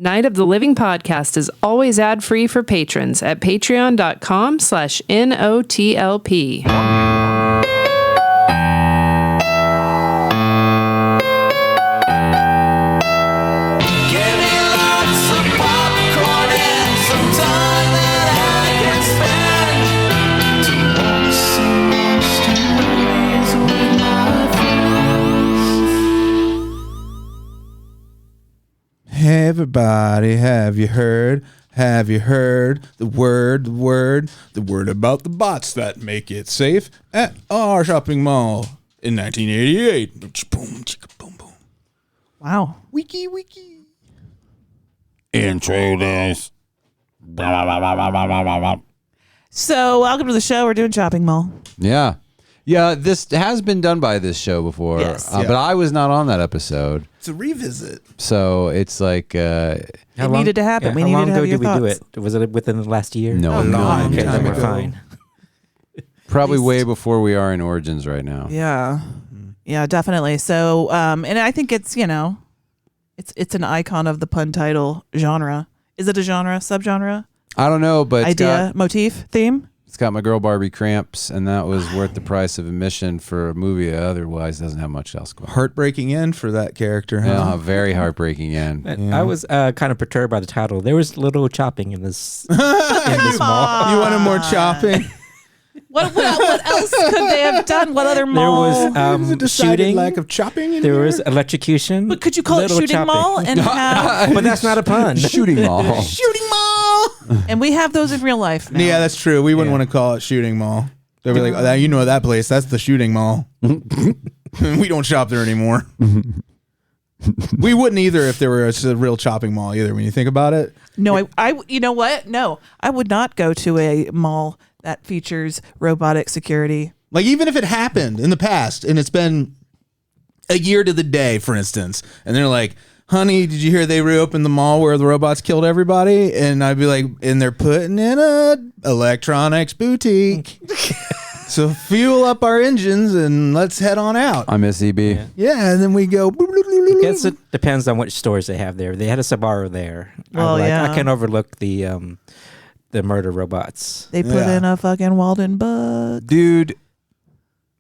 Night of the Living podcast is always ad-free for patrons at patreon.com/NOTLP. Everybody, have you heard? Have you heard the word about the bots that make it safe at our shopping mall in 1988? Boom, chicka, boom, boom. Wow. Wiki. Introduce. So, welcome to the show. We're doing Shopping Mall. Yeah. Yeah, this has been done by this show before, Yes. but I was not on that episode. It's a revisit. So it's like... It needed to happen. We needed to have your thoughts. How long ago did we do it? Was it within the last year? No, Okay, then we're fine. Probably way before we are in Origins right now. Yeah. Yeah, definitely. So, and I think it's, it's an icon of the pun title genre. Is it a genre, subgenre? I don't know, but Idea, motif, theme? It's got my girl Barbie cramps, and that was worth the price of admission for a movie that otherwise doesn't have much else going on. Heartbreaking end for that character, huh? Yeah, very heartbreaking end. Yeah. I was kind of perturbed by the title. There was little chopping in this mall. You wanted more chopping? What else could they have done? What other mall? There was shooting. Lack of chopping in There here? was electrocution. But could you call it shooting chopping. mall and have... But that's not a pun. Shooting mall. Shooting mall! And we have those in real life now. Yeah, that's true. We wouldn't want to call it shooting mall. They'd be like, oh, you know that place. That's the shooting mall. We don't shop there anymore. We wouldn't either if there were a real shopping mall either, when you think about it. No, I you know what? No, I would not go to a mall that features robotic security. Like, even if it happened in the past and it's been a year to the day, for instance, and they're like, honey, did you hear they reopened the mall where the robots killed everybody? And I'd be like, and they're putting in a electronics boutique. So fuel up our engines and let's head on out. I'm SEB. Yeah, and then we go. I guess it depends on which stores they have there. They had a Sbarro there. Well, I can overlook the murder robots. They put in a fucking Walden bug. Dude,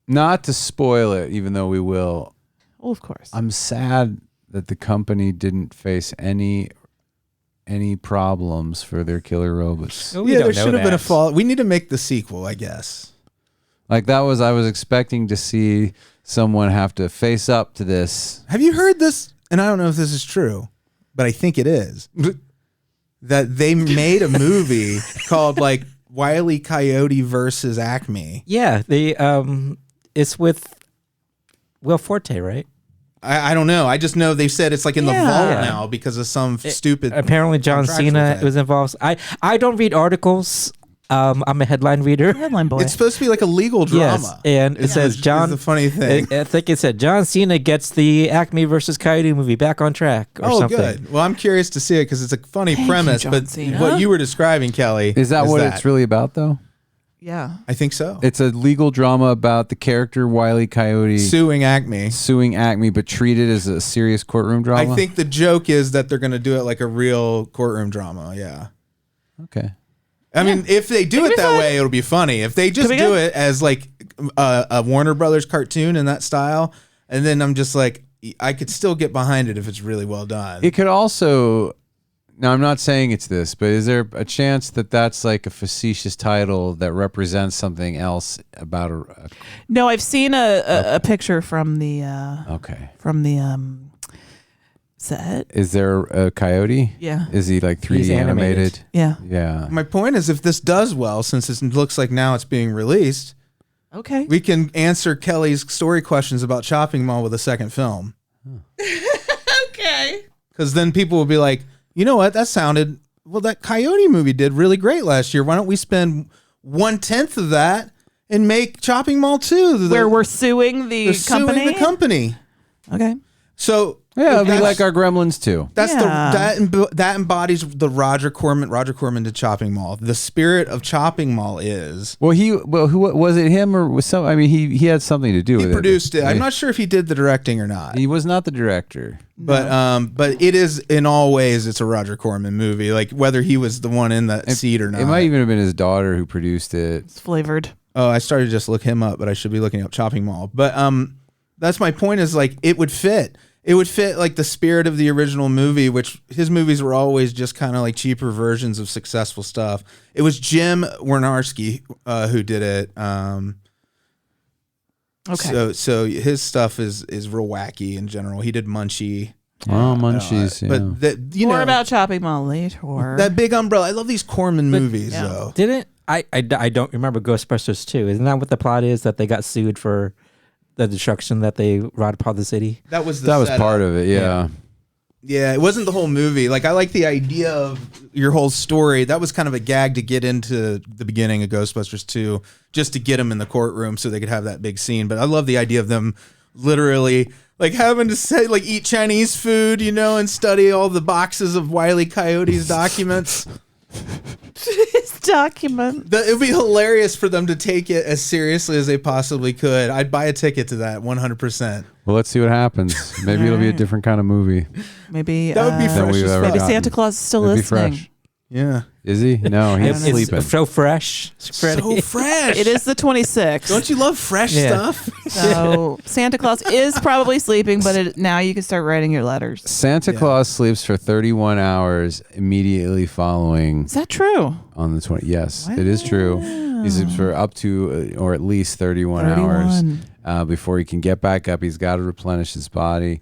not to spoil it, even though we will. Oh, of course. I'm sad that the company didn't face any problems for their killer robots. Well, Yeah, there should have been a fall. We need to make the sequel, I guess. Like I was expecting to see someone have to face up to this. Have you heard this? And I don't know if this is true, but I think it is. That they made a movie called like Wile E. Coyote versus Acme. Yeah, it's with Will Forte, right? I don't know. I just know they said it's like in the vault now because of some stupid. Apparently, John Cena was involved. I don't read articles. I'm a headline reader. Headline boy. It's supposed to be like a legal drama. Yes, and it says John. The funny thing. I think it said John Cena gets the Acme versus Coyote movie back on track or something. Good. Well, I'm curious to see it because it's a funny premise. John But Cena. what you were describing, Kelly, Is that what it's really about, though? Yeah. I think so. It's a legal drama about the character Wile E. Coyote Suing Acme, but treated as a serious courtroom drama. I think the joke is that they're going to do it like a real courtroom drama. Yeah. Okay. I mean, if they do it that way, it'll be funny. If they just do it as like a Warner Brothers cartoon in that style, and then I'm just like, I could still get behind it if it's really well done. It could also. Now, I'm not saying it's this, but is there a chance that that's like a facetious title that represents something else about a No, I've seen a picture from the set. Is there a coyote? Yeah. Is he like 3D He's animated. Yeah. Yeah. My point is, if this does well, since it looks like now it's being released, Okay. we can answer Kelly's story questions about Shopping Mall with a second film. Okay. Because then people will be like, you know what? That Coyote movie did really great last year. Why don't we spend 1/10 of that and make Shopping Mall 2? Where we're suing the company? Suing the company. Okay. So Yeah, it'll be that's- like our Gremlins too. That's Yeah. that embodies the Roger Corman to Chopping Mall. The spirit of Chopping Mall is Well, who was it? Him or was some? I mean, he had something to do with he it. produced it. I'm not sure if he did the directing or not. He was not the director. But it is in all ways it's a Roger Corman movie. Like whether he was the one in that seat or not. It might even have been his daughter who produced it. It's flavored. Oh, I started to just look him up, but I should be looking up Chopping Mall. But that's my point. Is like it would fit. It would fit like the spirit of the original movie, which his movies were always just kind of like cheaper versions of successful stuff. It was Jim Wynorski who did it. Okay. So his stuff is real wacky in general. He did Munchie. Oh, Munchies. Yeah. But that More about Chopping Mall later. that big umbrella. I love these Corman movies yeah. though. Didn't I don't remember Ghostbusters 2. Isn't that what the plot is? That they got sued for the destruction that they wrought upon the city? That was part of it. Yeah. Yeah, it wasn't the whole movie. Like I like the idea of your whole story. That was kind of a gag to get into the beginning of Ghostbusters 2, just to get them in the courtroom so they could have that big scene. But I love the idea of them literally like having to say like eat Chinese food, and study all the boxes of Wile E. Coyote's documents. His document. It would be hilarious for them to take it as seriously as they possibly could. I'd buy a ticket to that 100%. Well, let's see what happens. Maybe it'll be a different kind of movie. Maybe That would be Than fresh we've as ever fuck. maybe gotten. Santa Claus is still It'd be listening. fresh. Yeah. Is he? No, he's sleeping. It's so fresh. Freddy. So fresh. It is the 26th. Don't you love fresh Yeah. stuff? So Santa Claus is probably sleeping, but now you can start writing your letters. Santa Claus sleeps for 31 hours immediately following Is that true? on the 20. Yes, it is true. He sleeps for up to or at least 31 hours 31. before he can get back up. He's got to replenish his body.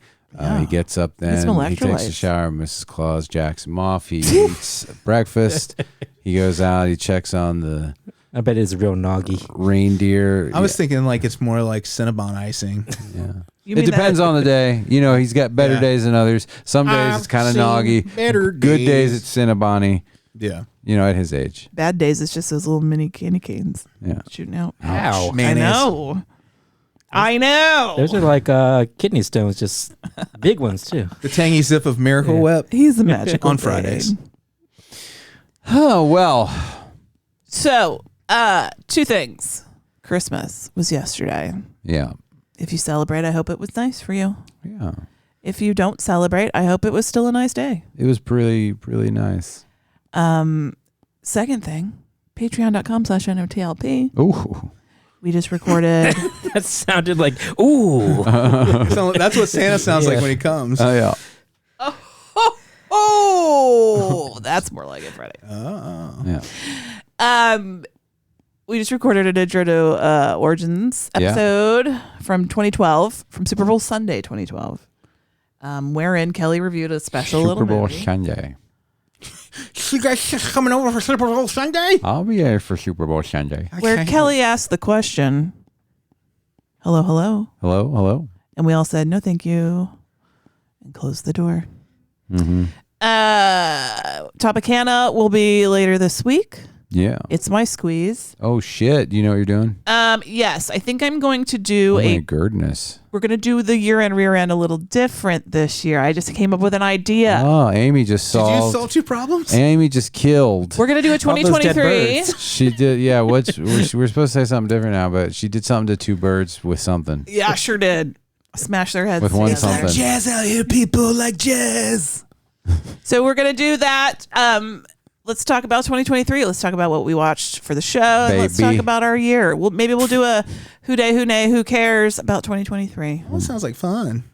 He gets up then. some He takes a electrolytes. shower. Mrs. Claus jacks him off. He eats breakfast. He goes out. He checks on the I bet it's real noggy. reindeer. I was thinking like it's more like Cinnabon icing. Yeah. You It mean depends on the day. He's got better Yeah. days than others. Some days it's kind of noggy. Better Good days it's Cinnabon-y, Yeah. at his age. Bad days, it's just those little mini candy canes Yeah. shooting out. Ow. Mayonnaise. I know. Those are like kidney stones, just big ones too. The tangy zip of Miracle Yeah. Whip. He's a magical On babe. Fridays. Oh, well. So, 2 things. Christmas was yesterday. Yeah. If you celebrate, I hope it was nice for you. Yeah. If you don't celebrate, I hope it was still a nice day. It was really, really nice. Second thing, patreon.com/NOTLP. Ooh. We just recorded. That sounded like ooh. That's what Santa sounds like Yeah. when he comes. Oh, yeah. Oh, that's more like it, Freddy. Yeah. We just recorded an intro to Origins Yeah. episode from 2012, from Super Bowl Sunday 2012, wherein Kelley reviewed a special Super little Bowl movie. Sunday. You guys just coming over for Super Bowl Sunday? I'll be there for Super Bowl Sunday. Where Kelley asked the question, hello, hello. Hello? Hello? And we all said, no, thank you. And closed the door. Mm-hmm. Topicana will be later this week. Yeah. It's my squeeze. Oh, shit. You know what you're doing? Yes, I think I'm going to do Oh, my goodness. we're going to do the year end, rear end a little different this year. I just came up with an idea. Oh, Amy just Did you solved. solve 2 problems? Amy just killed. We're going to do a All those dead 2023. birds. She did. Yeah. We're supposed to say something different now, but she did something to 2 birds with something. Yeah, sure did. Smash their heads With one together. something. Jazz out here, people like jazz. So we're going to do that. Let's talk about 2023. Let's talk about what we watched for the show. And let's Baby. talk about our year. Maybe we'll do a who day, who nay, who cares about 2023. Well, that sounds like fun.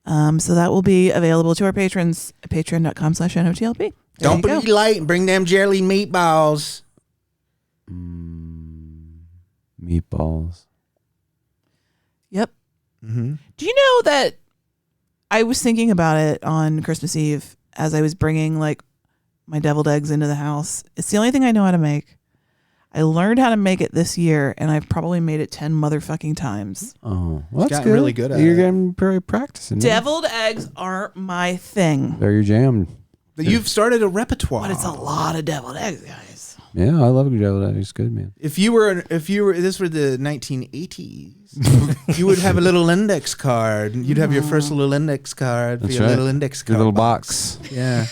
So that will be available to our patrons at patreon.com/NOTLP. There Don't you go. be late and bring them jelly meatballs. Meatballs. Yep. Mm-hmm. Do you know that I was thinking about it on Christmas Eve as I was bringing like my deviled eggs into the house? It's the only thing I know how to make. I learned how to make it this year, and I've probably made it 10 motherfucking times. Oh, well, that's gotten good. really good at You're it. getting pretty practicing. yeah. Deviled eggs are my thing. They're your jam. You've started a repertoire. But it's a lot of deviled eggs, guys. Yeah, I love deviled eggs. Good, man. If you were this were the 1980s, you would have a little index card. You'd have your first little index card for That's your right. little index card. Your little box. Yeah.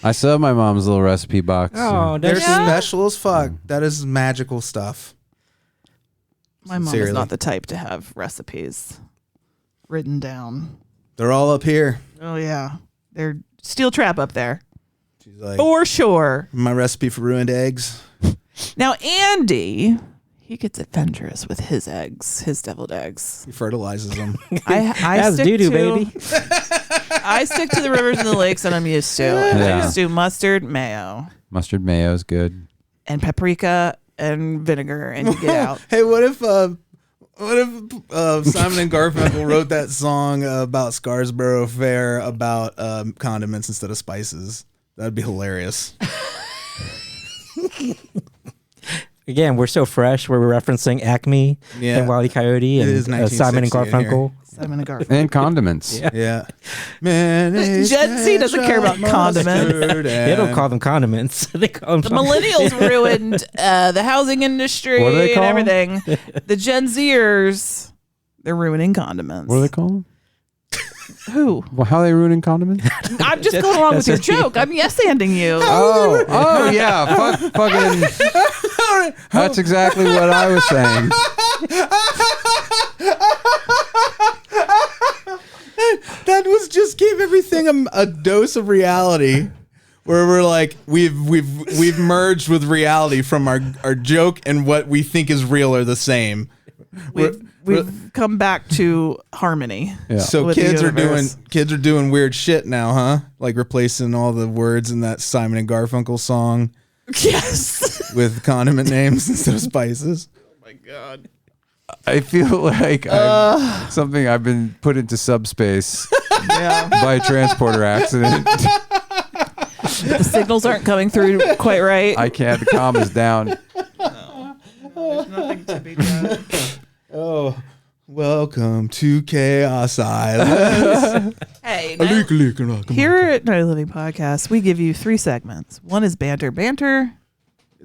I still have my mom's little recipe box. Oh, They're that's special as fuck. That is magical stuff. My mom is Sincerely. not the type to have recipes written down. They're all up here. Oh yeah, they're steel trap up there She's like, for sure. my recipe for ruined eggs. Now Andy, he gets adventurous with his eggs, his deviled eggs. He fertilizes them. I That's stick doo-doo, to, baby. I stick to the rivers and the lakes that I'm used to. And I Yeah. just do mustard, mayo, Mustard mayo is good. and paprika and vinegar, and you get out. Hey, what if Simon and Garfunkel wrote that song about Scarsborough Fair about condiments instead of spices? That'd be hilarious. Again, we're so fresh. We're referencing Acme Yeah. and Wile E. Coyote It is and Simon and 1960 in here. Garfunkel. Simon and Garfunkel. And condiments. Yeah. Yeah. Man, Gen Z doesn't care about condiments. They don't call them condiments. They call them The millennials ruined the housing industry What do they and call 'em? everything. The Gen Zers, they're ruining condiments. What do they call them? Who? Well, how are they ruining condiments? I'm just going along with your joke. I'm yes-anding you. Oh yeah. Fucking. That's exactly what I was saying. That was just gave everything a dose of reality. Where we're like we've merged with reality from our joke and what we think is real are the same. We've come back to harmony. Yeah. So With the kids are universe. doing weird shit now, huh? Like replacing all the words in that Simon and Garfunkel song Yes. with condiment names instead of spices. I feel like something I've been put into subspace Yeah. by a transporter accident. The signals aren't coming through quite right. I can't. The comm is down. There's nothing to be done. Oh, welcome to Chaos Island. Hey, It's here at Night Living Podcast, we give you 3 segments. One is banter. Banter,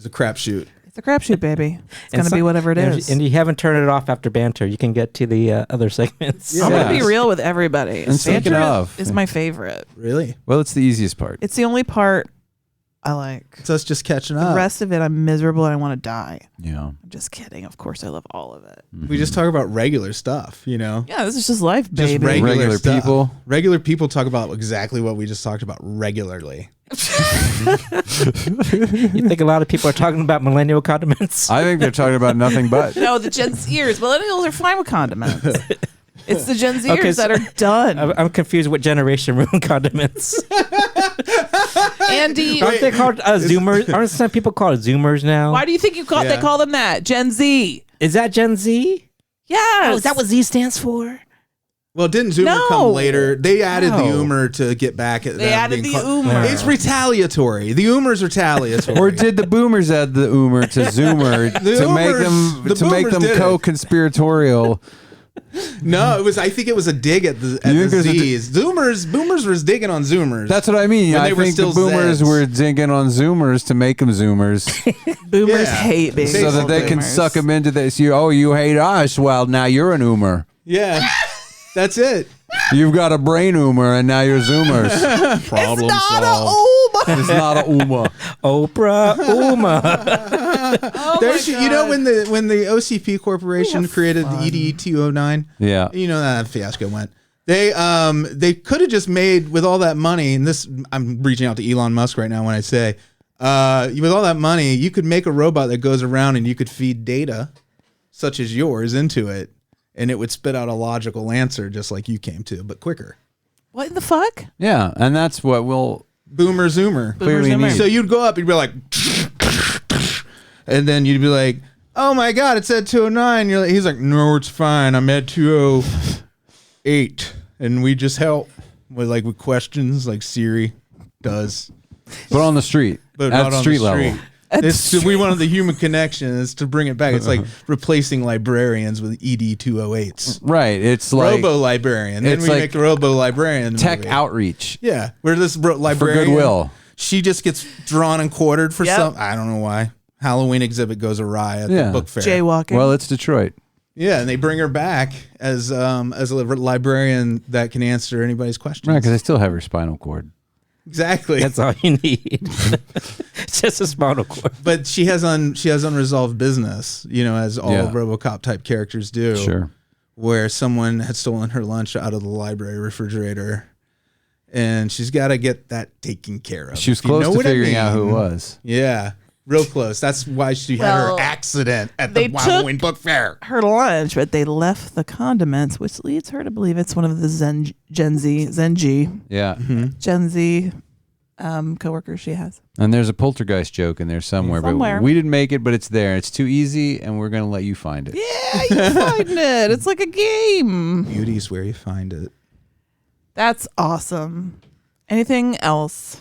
a crapshoot. it's a crapshoot, baby. It's And going to be whatever it is. And you haven't turned it off after banter. You can get to the other segments. Yeah. I'm going to Yes. be real with everybody. And speaking Banter of- is my favorite. Really? Well, it's the easiest part. It's the only part I like. It's us just catching The up. rest of it, I'm miserable and I want to die. Yeah. I'm just kidding. Of course, I love all of it. We just talk about regular stuff, you know? Yeah, this is just life, Just baby. regular Regular stuff. people. Regular people talk about exactly what we just talked about regularly. You think a lot of people are talking about millennial condiments? I think they're talking about nothing but. No, the Gen Zers. Millennials are fine with condiments. It's the Gen Zers Okay, so- that are done. I'm confused what generation ruined condiments. Andy, Aren't they called Zoomers? Aren't some people called Zoomers now? why do you think they Yeah. call them that? Gen Z. Is that Gen Z? Yes. Oh, is that what Z stands for? Well, didn't Zoomer No. come later? They added the No. Oomer to get back at They that added being the called- Oomer. It's retaliatory. The Oomer's retaliatory. Or did the boomers add the Oomer to Zoomer The to make Oomers- the them boomers did it. co-conspiratorial? No, I think it was a dig at the You the think there's a Z's. Boomers was digging on Zoomers. That's what I mean. When I they were think the still boomers Zeds. were digging on Zoomers to make them Zoomers, Boomers Yeah. hate being so that called they can boomers. suck them into this. You hate us. Well, now you're an Oomer. yeah. That's it. You've got a brain Oomer, and now you're Zoomers. Problem Not a solved. Oomba. It's not a Oomer. Oprah, Uma. There's, you know, when the OCP Corporation created the ED-209, Yeah. you know that fiasco went. They could have just made, with all that money, and this, I'm reaching out to Elon Musk right now when I say, with all that money, you could make a robot that goes around and you could feed data, such as yours, into it, and it would spit out a logical answer just like you came to, but quicker. What in the fuck? Yeah, and that's what we'll Boomer Zoomer. clearly Zoomer. need. So you'd go up, you'd be like, and then you'd be like, oh my God, it said 209. He's like, no, it's fine. I'm at 208. And we just help with questions like Siri does. But on the street, But at not on street the level. street. We wanted the human connection is to bring it back. It's like replacing librarians with ED-208s. Right. It's like Robo-librarian. Then it's we like make the robo-librarian tech movie. outreach Yeah. Where this for librarian goodwill. she just gets drawn and quartered for Yep. something. I don't know why. Halloween exhibit goes awry at the book fair. Jaywalking. Well, it's Detroit. Yeah, and they bring her back as a librarian that can answer anybody's questions. Right, because I still have her spinal cord. Exactly. That's all you need. It's just a spinal cord. But she has unresolved business, as all Yeah. RoboCop type characters do. Sure. Where someone had stolen her lunch out of the library refrigerator, and she's got to get that taken care of. She was If you close know to what I figuring out who it mean. was. Yeah, real close. That's why she had Well, her accident at they the Halloween book fair. her lunch, but they left the condiments, which leads her to believe it's one of the Gen Z Yeah. coworkers she has. And there's a poltergeist joke in there somewhere, Somewhere. but we didn't make it, but it's there. It's too easy, and we're going to let you find it. Yeah, you find it. It's like a game. Beauty's where you find it. That's awesome. Anything else?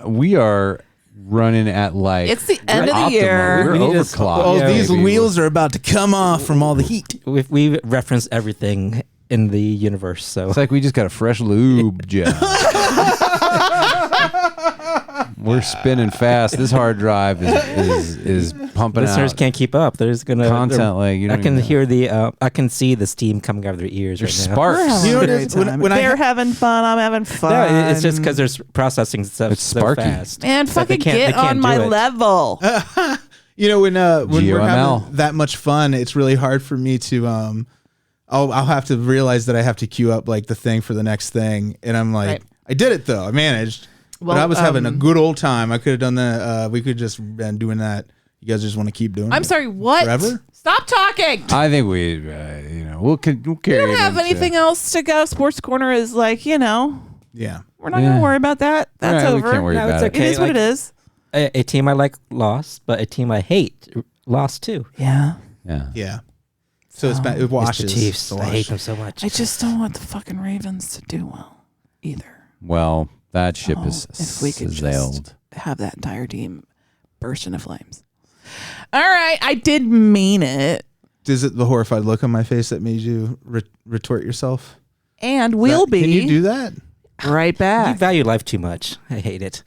We are running at like It's the end of the optimal. year. We're We need to overclocked. Oh, Yeah, these baby. wheels are about to come off from all the heat. We referenced everything in the universe, so It's like we just got a fresh lube job. We're spinning fast. This hard drive is pumping listeners out can't keep up. There's gonna content like you I don't can even hear I can see the steam coming out of their ears There's right now. sparks. We're having You know a what great it is? time. When I They're ha- having fun. I'm having fun. No, it's just because there's processing stuff It's so sparky. fast. Man, that they fucking can't- get they can't on do my it. level. When we're GOML. having that much fun, it's really hard for me to I'll have to realize that I have to queue up like the thing for the next thing, and I'm like, Right. I did it though. I managed. Well, but I was having a good old time. I could have done that. We could just been doing that. You guys just want to keep doing it? I'm sorry, what? Forever? Stop talking. I think we'll carry We don't it have into- anything else to go. Sports Corner is like, Yeah. we're not going to worry about that. That's Right, we over. can't worry No, about it's it. It okay. is what Like, it is. A team I like lost, but a team I hate lost too. Yeah. Yeah. Yeah. So it It's washes. the Chiefs. It's a I hate wash. them so much. I just don't want the fucking Ravens to do well either. Well, that ship Oh, is if we could sailed. just have that entire team burst into flames. All right, I did mean it. Is it the horrified look on my face that made you retort yourself? And we'll be Can you do that? right You back. value life too much. I hate it.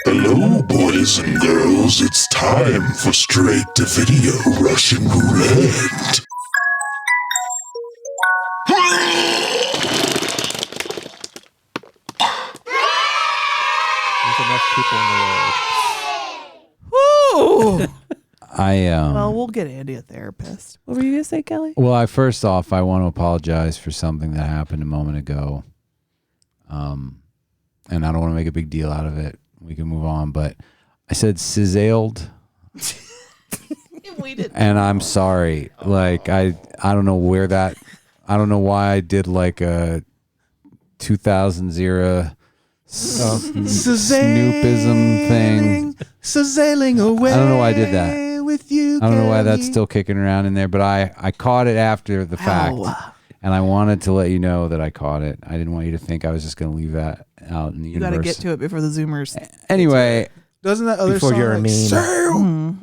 Hello, boys and girls. It's time for Straight-to-Video Russian Roulette. There's enough people in the world. Woo! Well, We'll get Andy a therapist. What were you gonna say, Kelly? first off, I want to apologize for something that happened a moment ago. And I don't want to make a big deal out of it. We can move on, but I said sizzled. We did. And I'm sorry. Like I don't know where that. I don't know why I did like a 2000s era snoopism thing. Sailing away. I don't know why I did that. With you, I don't know why that's Kelly. still kicking around in there, but I caught it after the fact, and I wanted to let you know that I caught it. I didn't want you to think I was just going to leave that out in the You got to universe. get to it before the Zoomers. Anyway, Doesn't that other Before song you're a like, meme. sail?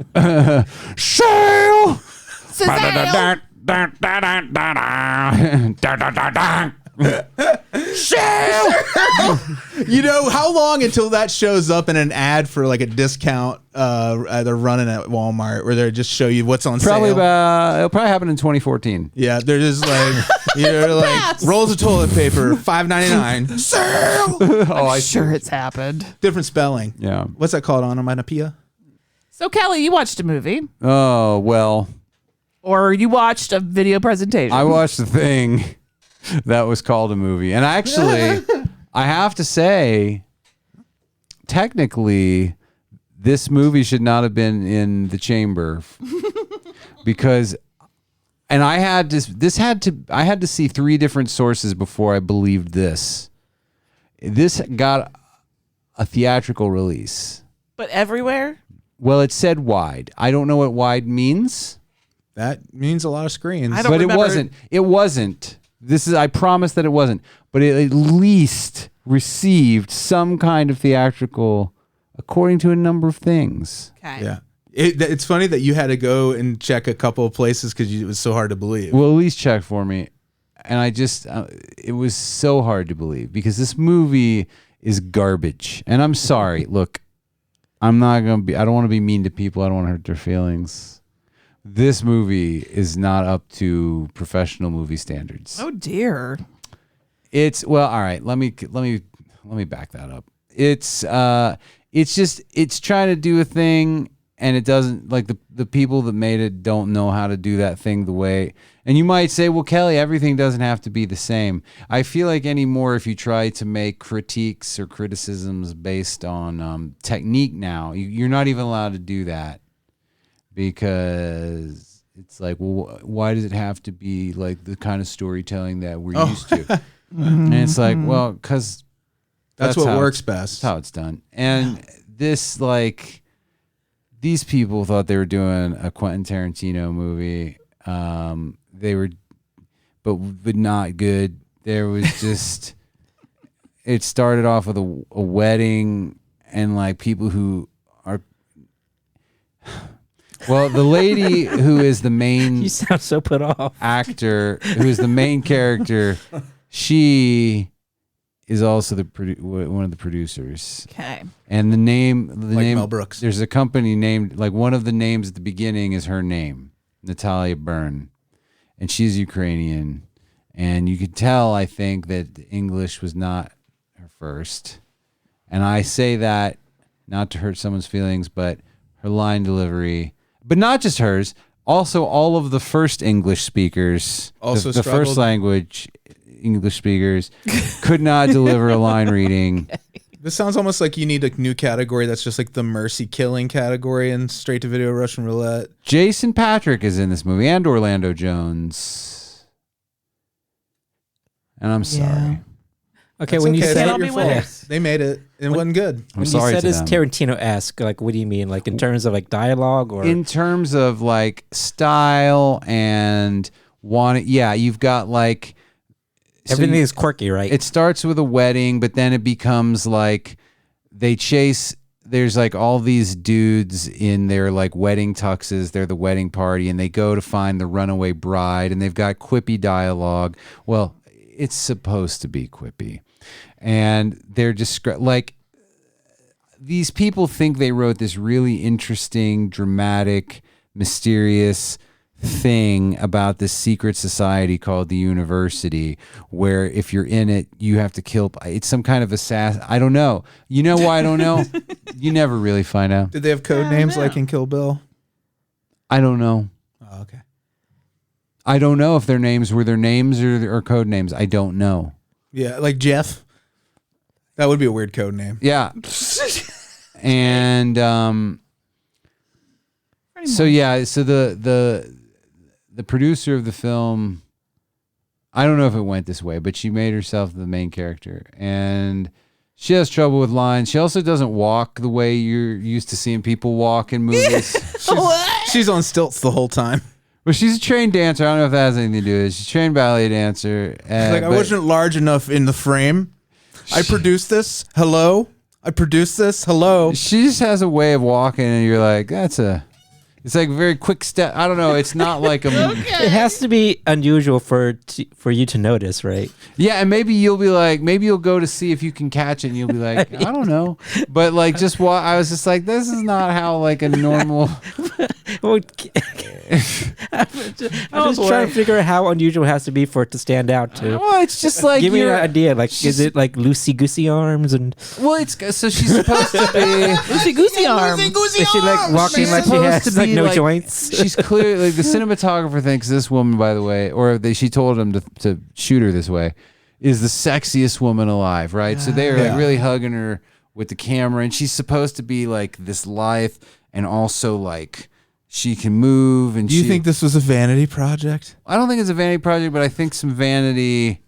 You know, how long until that shows up in an ad for like a discount they're running at Walmart where they just show you what's on probably sale? it'll probably happen in 2014. Yeah, they're just like, like rolls of toilet paper, $5.99. Sale! Oh, I Sure, it's happened. Different spelling. Yeah. What's that called? Onomatopoeia? So, Kelly, you watched a movie Oh, well, or you watched a video presentation. I watched the thing that was called a movie. And actually, I have to say, technically, this movie should not have been in the chamber because, and I had to see 3 different sources before I believed this. This got a theatrical release. but everywhere. Well, it said wide. I don't know what wide means. That means a lot of screens. I don't But remember. it wasn't. I promise that it wasn't. But it at least received some kind of theatrical, according to a number of things. Okay. Yeah. It's funny that you had to go and check a couple of places because it was so hard to believe. Well, at least check for me. and I just it was so hard to believe because this movie is garbage. And I'm sorry. Look, I don't want to be mean to people. I don't want to hurt their feelings. This movie is not up to professional movie standards. Oh dear. It's all right. Let me back that up. It's trying to do a thing, and it doesn't, like, the people that made it don't know how to do that thing the way. And you might say, well, Kelley, everything doesn't have to be the same. I feel like anymore, if you try to make critiques or criticisms based on technique now, you're not even allowed to do that, because it's like, well, why does it have to be like the kind of storytelling that we're used to? And it's like, well, because that's what works best. That's how it's done. And this, like, these people thought they were doing a Quentin Tarantino movie. They were, but not good. There was just, it started off with a wedding and like people who are, well, the lady who is the main You sound so put off. actor, who is the main character, she is also one of the producers. Okay. And the name, Mel Brooks. There's a company named, like, one of the names at the beginning is her name, Natalia Byrne, and she's Ukrainian. And you could tell, I think, that English was not her first. And I say that not to hurt someone's feelings, but her line delivery, but not just hers, also all of the first English speakers, Also the first struggled. language English speakers, could not deliver a line reading. This sounds almost like you need a new category that's just like the mercy killing category in Straight-to-Video Russian Roulette. Jason Patrick is in this movie, and Orlando Jones. And I'm sorry. Yeah. Okay, That's when you okay, it's said not be your fault. winners. They made it. It wasn't good. I'm when you sorry said to it's them. Tarantino-esque, like, what do you mean? Like, in terms of like dialogue, or In terms of like style and you've got like, so everything is quirky, right? it starts with a wedding, but then it becomes like there's like all these dudes in their like wedding tuxes. They're the wedding party, and they go to find the runaway bride, and they've got quippy dialogue. Well, it's supposed to be quippy. And they're just like, these people think they wrote this really interesting, dramatic, mysterious thing about this secret society called the University, where if you're in it, you have to kill. It's some kind of assassin. I don't know. You know why I don't know? You never really find out. Did they have code names like in Kill Bill? I don't know. Oh, okay. I don't know if their names were their names or code names. I don't know. Yeah, like Jeff. That would be a weird code name. Yeah. And so the producer of the film, I don't know if it went this way, but she made herself the main character, and she has trouble with lines. She also doesn't walk the way you're used to seeing people walk in movies. She's on stilts the whole time. Well, she's a trained dancer. I don't know if that has anything to do with it. She's a trained ballet dancer. She's like, I wasn't large enough in the frame. I produced this. Hello? I produced this. Hello? She just has a way of walking, and you're like, it's like a very quick step. I don't know. It's not like a. It has to be unusual for you to notice, right? Yeah, and maybe you'll be like, maybe you'll go to see if you can catch it, and you'll be like, I don't know. But like, I was just like, this is not how like a normal. Well, I'm just trying to figure out how unusual it has to be for it to stand out too. Well, it's just like Give me an you're. idea. Like, is it like loosey goosey arms and Well, it's so she's supposed to be. Loosey goosey arm. is she like walking She's like she supposed has to like be, no like- joints? She's clearly like the cinematographer thinks this woman, by the way, or she told him to shoot her this way, is the sexiest woman alive, right? So they are like really hugging her with the camera, and she's supposed to be like this lithe and also like she can move. And Do you think this was a vanity project? I don't think it's a vanity project, but I think some vanity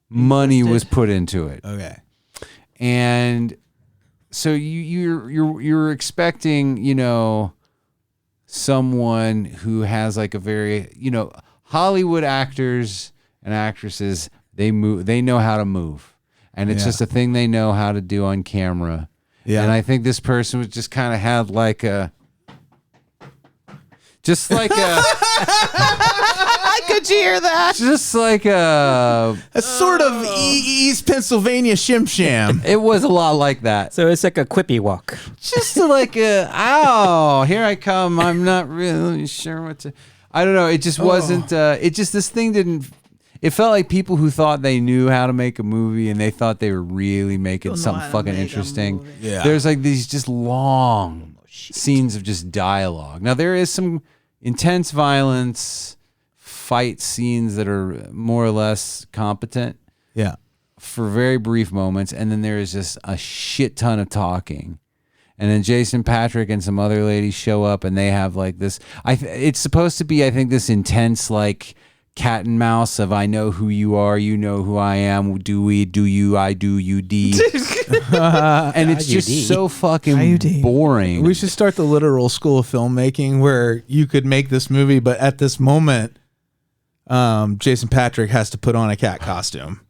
money was put into it. Okay. And so you're expecting, someone who has like a very, Hollywood actors and actresses, they know how to move. And it's just a thing they know how to do on camera. Yeah. And I think this person was just kind of had like a just like a Could you hear that? Just like a sort of East Pennsylvania shim sham. it was a lot like that. So it's like a quippy walk. Just like ow, here I come. I'm not really sure what to. I don't know. It just wasn't. It just this thing didn't. It felt like people who thought they knew how to make a movie and they thought they were really making something fucking interesting. Yeah. There's like these just long scenes of just dialogue. Now there is some intense violence, fight scenes that are more or less competent. Yeah. For very brief moments, and then there is just a shit ton of talking. And then Jason Patrick and some other ladies show up, and they have like this. It's supposed to be, I think, this intense like cat and mouse of I know who you are, you know who I am. Do we? Do you? I do. You D. And it's just so fucking boring. We should start the literal school of filmmaking where you could make this movie, but at this moment, Jason Patrick has to put on a cat costume,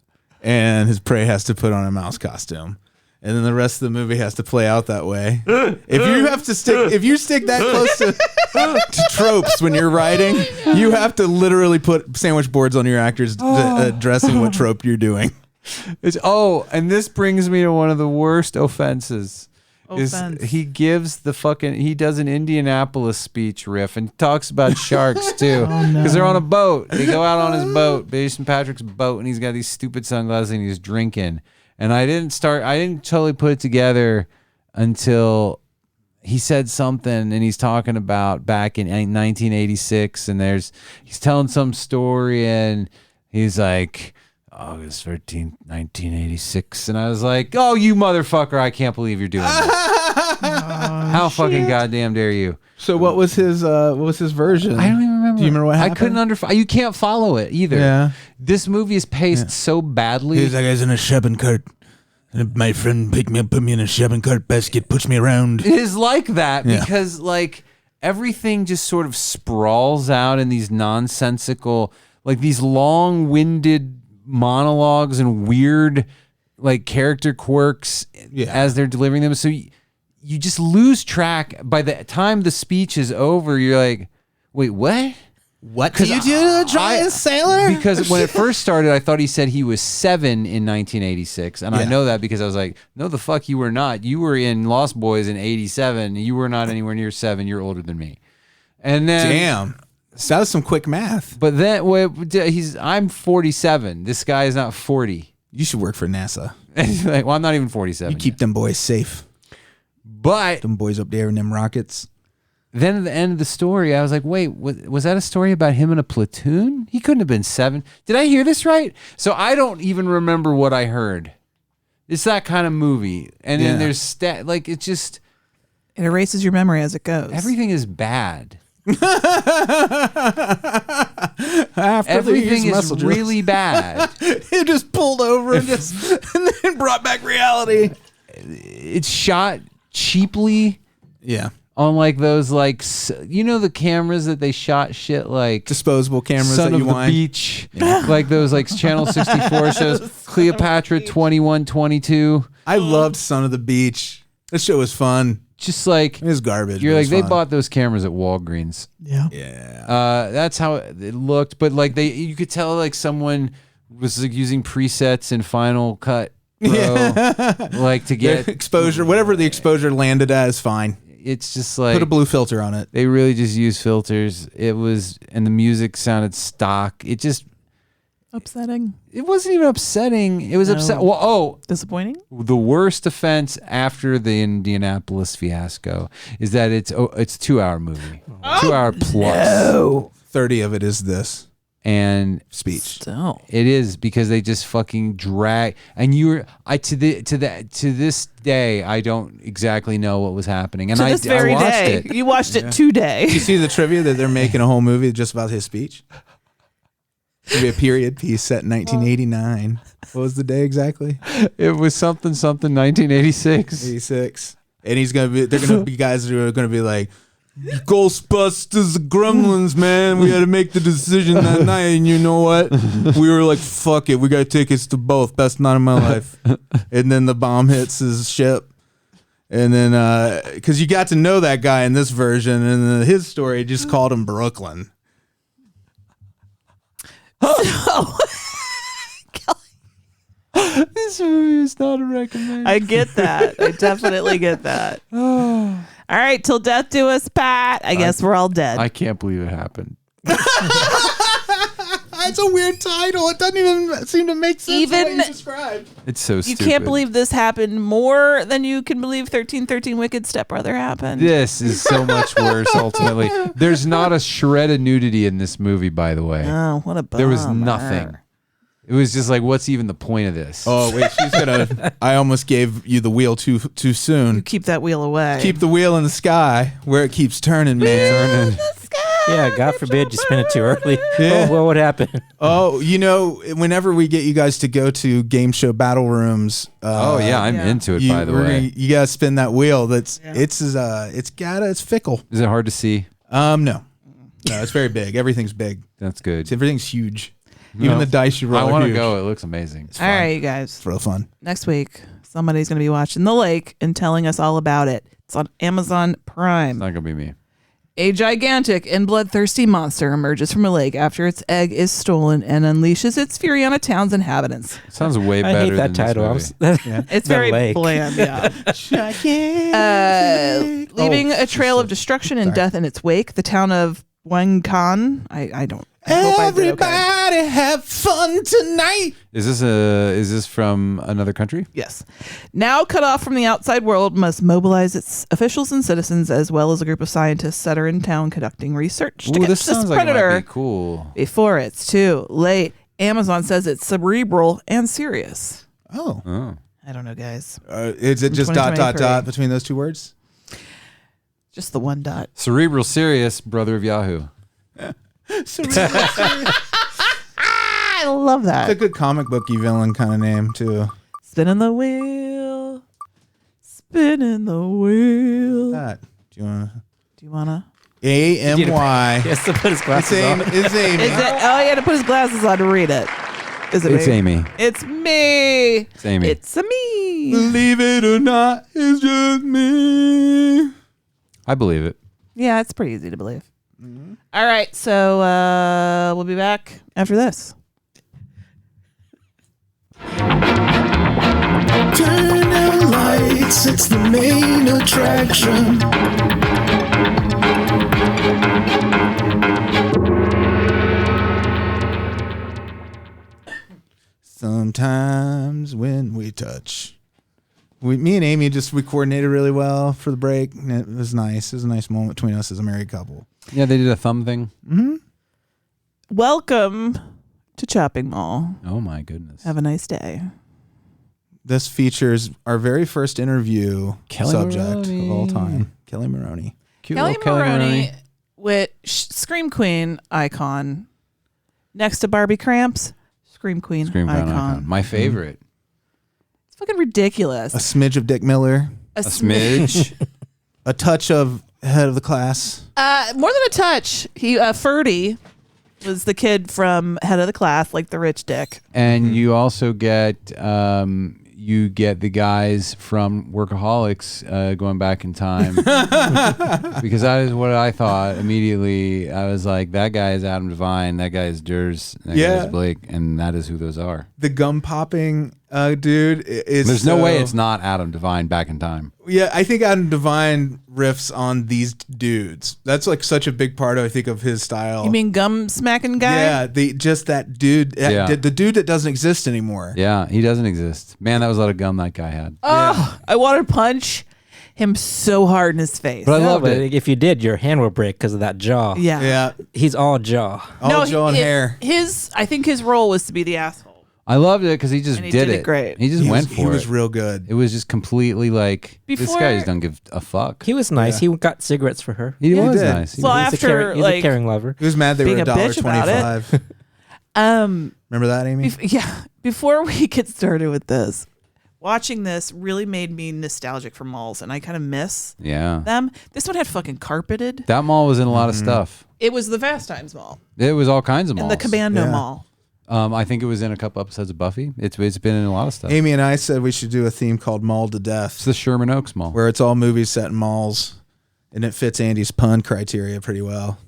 and his prey has to put on a mouse costume. And then the rest of the movie has to play out that way. If you stick that close to tropes when you're writing, you have to literally put sandwich boards on your actors addressing what trope you're doing. And this brings me to one of the worst offenses. He gives he does an Indianapolis speech riff and talks about sharks too, because they're on a boat. They go out on his boat, Jason Patrick's boat, and he's got these stupid sunglasses and he's drinking. And I didn't totally put it together until he said something, and he's talking about back in 1986, and he's telling some story, and he's like, August 13th, 1986. And I was like, oh, you motherfucker, I can't believe you're doing this. How fucking goddamn dare you? So what was his version? I don't even remember. Do you remember what happened? I couldn't you can't follow it either. Yeah. This movie is paced so badly. He's like, I was in a shopping cart, and my friend picked me up, put me in a shopping cart basket, pushed me around. It is like that because like everything just sort of sprawls out in these nonsensical, like these long-winded monologues and weird like character quirks as they're delivering them. So you just lose track. By the time the speech is over, you're like, wait, what? What do you do to a giant sailor? Because when it first started, I thought he said he was 7 in 1986. And I know that because I was like, no, the fuck you were not. You were in Lost Boys in 87. You were not anywhere near 7. You're older than me. And then... Damn. So that was some quick math. But then I'm 47. This guy is not 40. You should work for NASA. Like, well, I'm not even 47. You keep them boys safe. But... Them boys up there in them rockets. Then at the end of the story, I was like, wait, was that a story about him in a platoon? He couldn't have been 7. Did I hear this right? So I don't even remember what I heard. It's that kind of movie. And then there's it just... It erases your memory as it goes. Everything is bad. Everything is really bad. It just pulled over and then brought back reality. It's shot cheaply. Yeah. On like those the cameras that they shot shit like disposable cameras Son that you of the want. Beach, like those like Channel 64 shows, Cleopatra 2122. I loved Son of the Beach. This show was fun. Just like it was garbage. You're like they fun. bought those cameras at Walgreens. Yeah. That's how it looked, but like you could tell like someone was like using presets in Final Cut Pro, like to get the exposure, whatever the exposure landed at is fine. It's just like put a blue filter on it. They really just use filters. And the music sounded stock. It just upsetting. It wasn't even upsetting. It was upset. Well, disappointing. The worst offense after the Indianapolis fiasco is that it's 2-hour movie, 2-hour plus. No. 30 of it is this. And speech. Still. It is because they just fucking drag. And to this day, I don't exactly know what was happening. And to this very I watched day, it. You watched it today. You see the trivia that they're making a whole movie just about his speech? It'll be a period piece set in 1989. What was the day exactly? It was something 1986. 86. And they're gonna be guys who are gonna be like, Ghostbusters, Gremlins, man. We had to make the decision that night, and you know what? We were like, fuck it. We got tickets to both. Best night of my life. And then the bomb hits his ship. And then, because you got to know that guy in this version, and his story just called him Brooklyn. This movie is not a recommend. I get that. I definitely get that. All right, till death do us, Pat. I guess we're all dead. I can't believe it happened. It's a weird title. It doesn't even seem to make sense. Even what you described. It's so you stupid. can't believe this happened more than you can believe 1313 Wicked Stepbrother happened. This is so much worse. Ultimately, there's not a shred of nudity in this movie. By the way, Oh, what a bummer. there was nothing. It was just like, what's even the point of this? Oh wait, she's gonna. I almost gave you the wheel too soon. You keep that wheel away. Keep the wheel in the sky where it keeps turning, man. Yeah, God forbid you spin it too early. Yeah. Oh, what would happen? Oh, whenever we get you guys to go to game show battle rooms. Oh yeah, I'm into it. By the way, you gotta spin that wheel. It's fickle. is it hard to see? No, it's very big. Everything's big. That's good. Everything's huge. Even the dice you roll. I want to huge. go. It looks amazing. All right, you guys. It's real fun. Next week, somebody's going to be watching The Lake and telling us all about it. It's on Amazon Prime. It's not gonna be me. A gigantic and bloodthirsty monster emerges from a lake after its egg is stolen and unleashes its fury on a town's inhabitants. It sounds way I better hate that than title. this movie. It's The very lake. bland, yeah. Leaving a trail of destruction and death in its wake, the town of Wankan. I don't. I hope I did okay. Everybody have fun tonight. Is this from another country? Yes. Now cut off from the outside world, must mobilize its officials and citizens as well as a group of scientists that are in town conducting research to Ooh, catch this sounds like it predator might be cool. before it's too late. Amazon says it's cerebral and serious. Oh, I don't know, guys. is it just ... 2023. between those two words? Just the one dot. Cerebral Serious, brother of Yahoo. It's I love a that. good comic booky villain kind of name too. Spinning the wheel. Spinning the wheel. That do you wanna? Do you wanna? AMY. He has to put his It's glasses on. Amy. It's Amy. Is it? Oh, he had to put his glasses on to read it. Is it? It's me? Amy. It's me. It's Amy. It's a me. Believe it or not, it's just me. I believe it. Yeah, it's pretty easy to believe. All right, so we'll be back after this. Turn out lights, it's the main attraction. Sometimes when we touch. Me and Amy we coordinated really well for the break. And it was nice. It was a nice moment between us as a married couple. Yeah, they did a thumb thing. Welcome to Chopping Mall. Oh my goodness. Have a nice day. This features our very first interview Kelly subject Maroney. of all time, Kelly Maroney. Cute Kelly little Kelly Maroney, with Scream Queen icon. Next to Barbie Cramps, Scream Queen Scream icon. icon. My favorite. It's fucking ridiculous. A smidge of Dick Miller, A A smidge. a touch of head of the class. More than a touch. Ferdy was the kid from Head of the Class, like the rich dick. And you also get the guys from Workaholics going back in time. Because that is what I thought immediately. I was like, that guy is Adam Devine, that guy is Durs, that guy Yeah. is Blake, and that is who those are. The gum popping dude is. There's no way it's not Adam Devine back in time. Yeah, I think Adam Devine riffs on these dudes. That's like such a big part, I think, of his style. You mean gum smacking guy? Yeah, just that dude. Yeah. The dude that doesn't exist anymore. Yeah, he doesn't exist. Man, that was a lot of gum that guy had. Oh, I want to punch him so hard in his face. But I loved But it. if you did, your hand would break because of that jaw. Yeah. Yeah. He's all jaw. All jaw and hair. I think his role was to be the asshole. I loved it because he just And he did did it. it great. He just went for it. He was real good. It was just completely like, this Before- guy just don't give a fuck. He was nice. He got cigarettes for her. He was did. nice. He Well, was. He's a after he's a caring lover. He was mad they were Being a bitch about it. $1.25. Remember that, Amy? Before we get started with this, watching this really made me nostalgic for malls, and I kind of miss Yeah. them. This one had fucking carpeted. That mall was in a lot of stuff. It was the Fast Times Mall It was all kinds of malls. and the Commando Yeah. Mall. I think it was in a couple episodes of Buffy. It's been in a lot of stuff. Amy and I said we should do a theme called Mall to It's Death, the Sherman Oaks Mall. where it's all movies set in malls, and it fits Andy's pun criteria pretty well.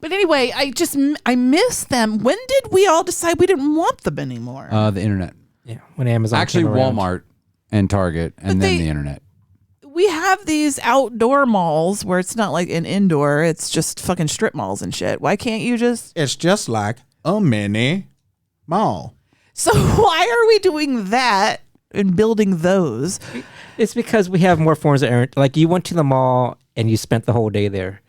But anyway, I miss them. When did we all decide we didn't want them anymore? The internet. Yeah, when Amazon Actually, came around. Walmart and Target, and then the internet. We have these outdoor malls where it's not like an indoor, it's just fucking strip malls and shit. Why can't you just... It's just like a mini mall. So why are we doing that and building those? It's because we have more forms of like you went to the mall and you spent the whole day there,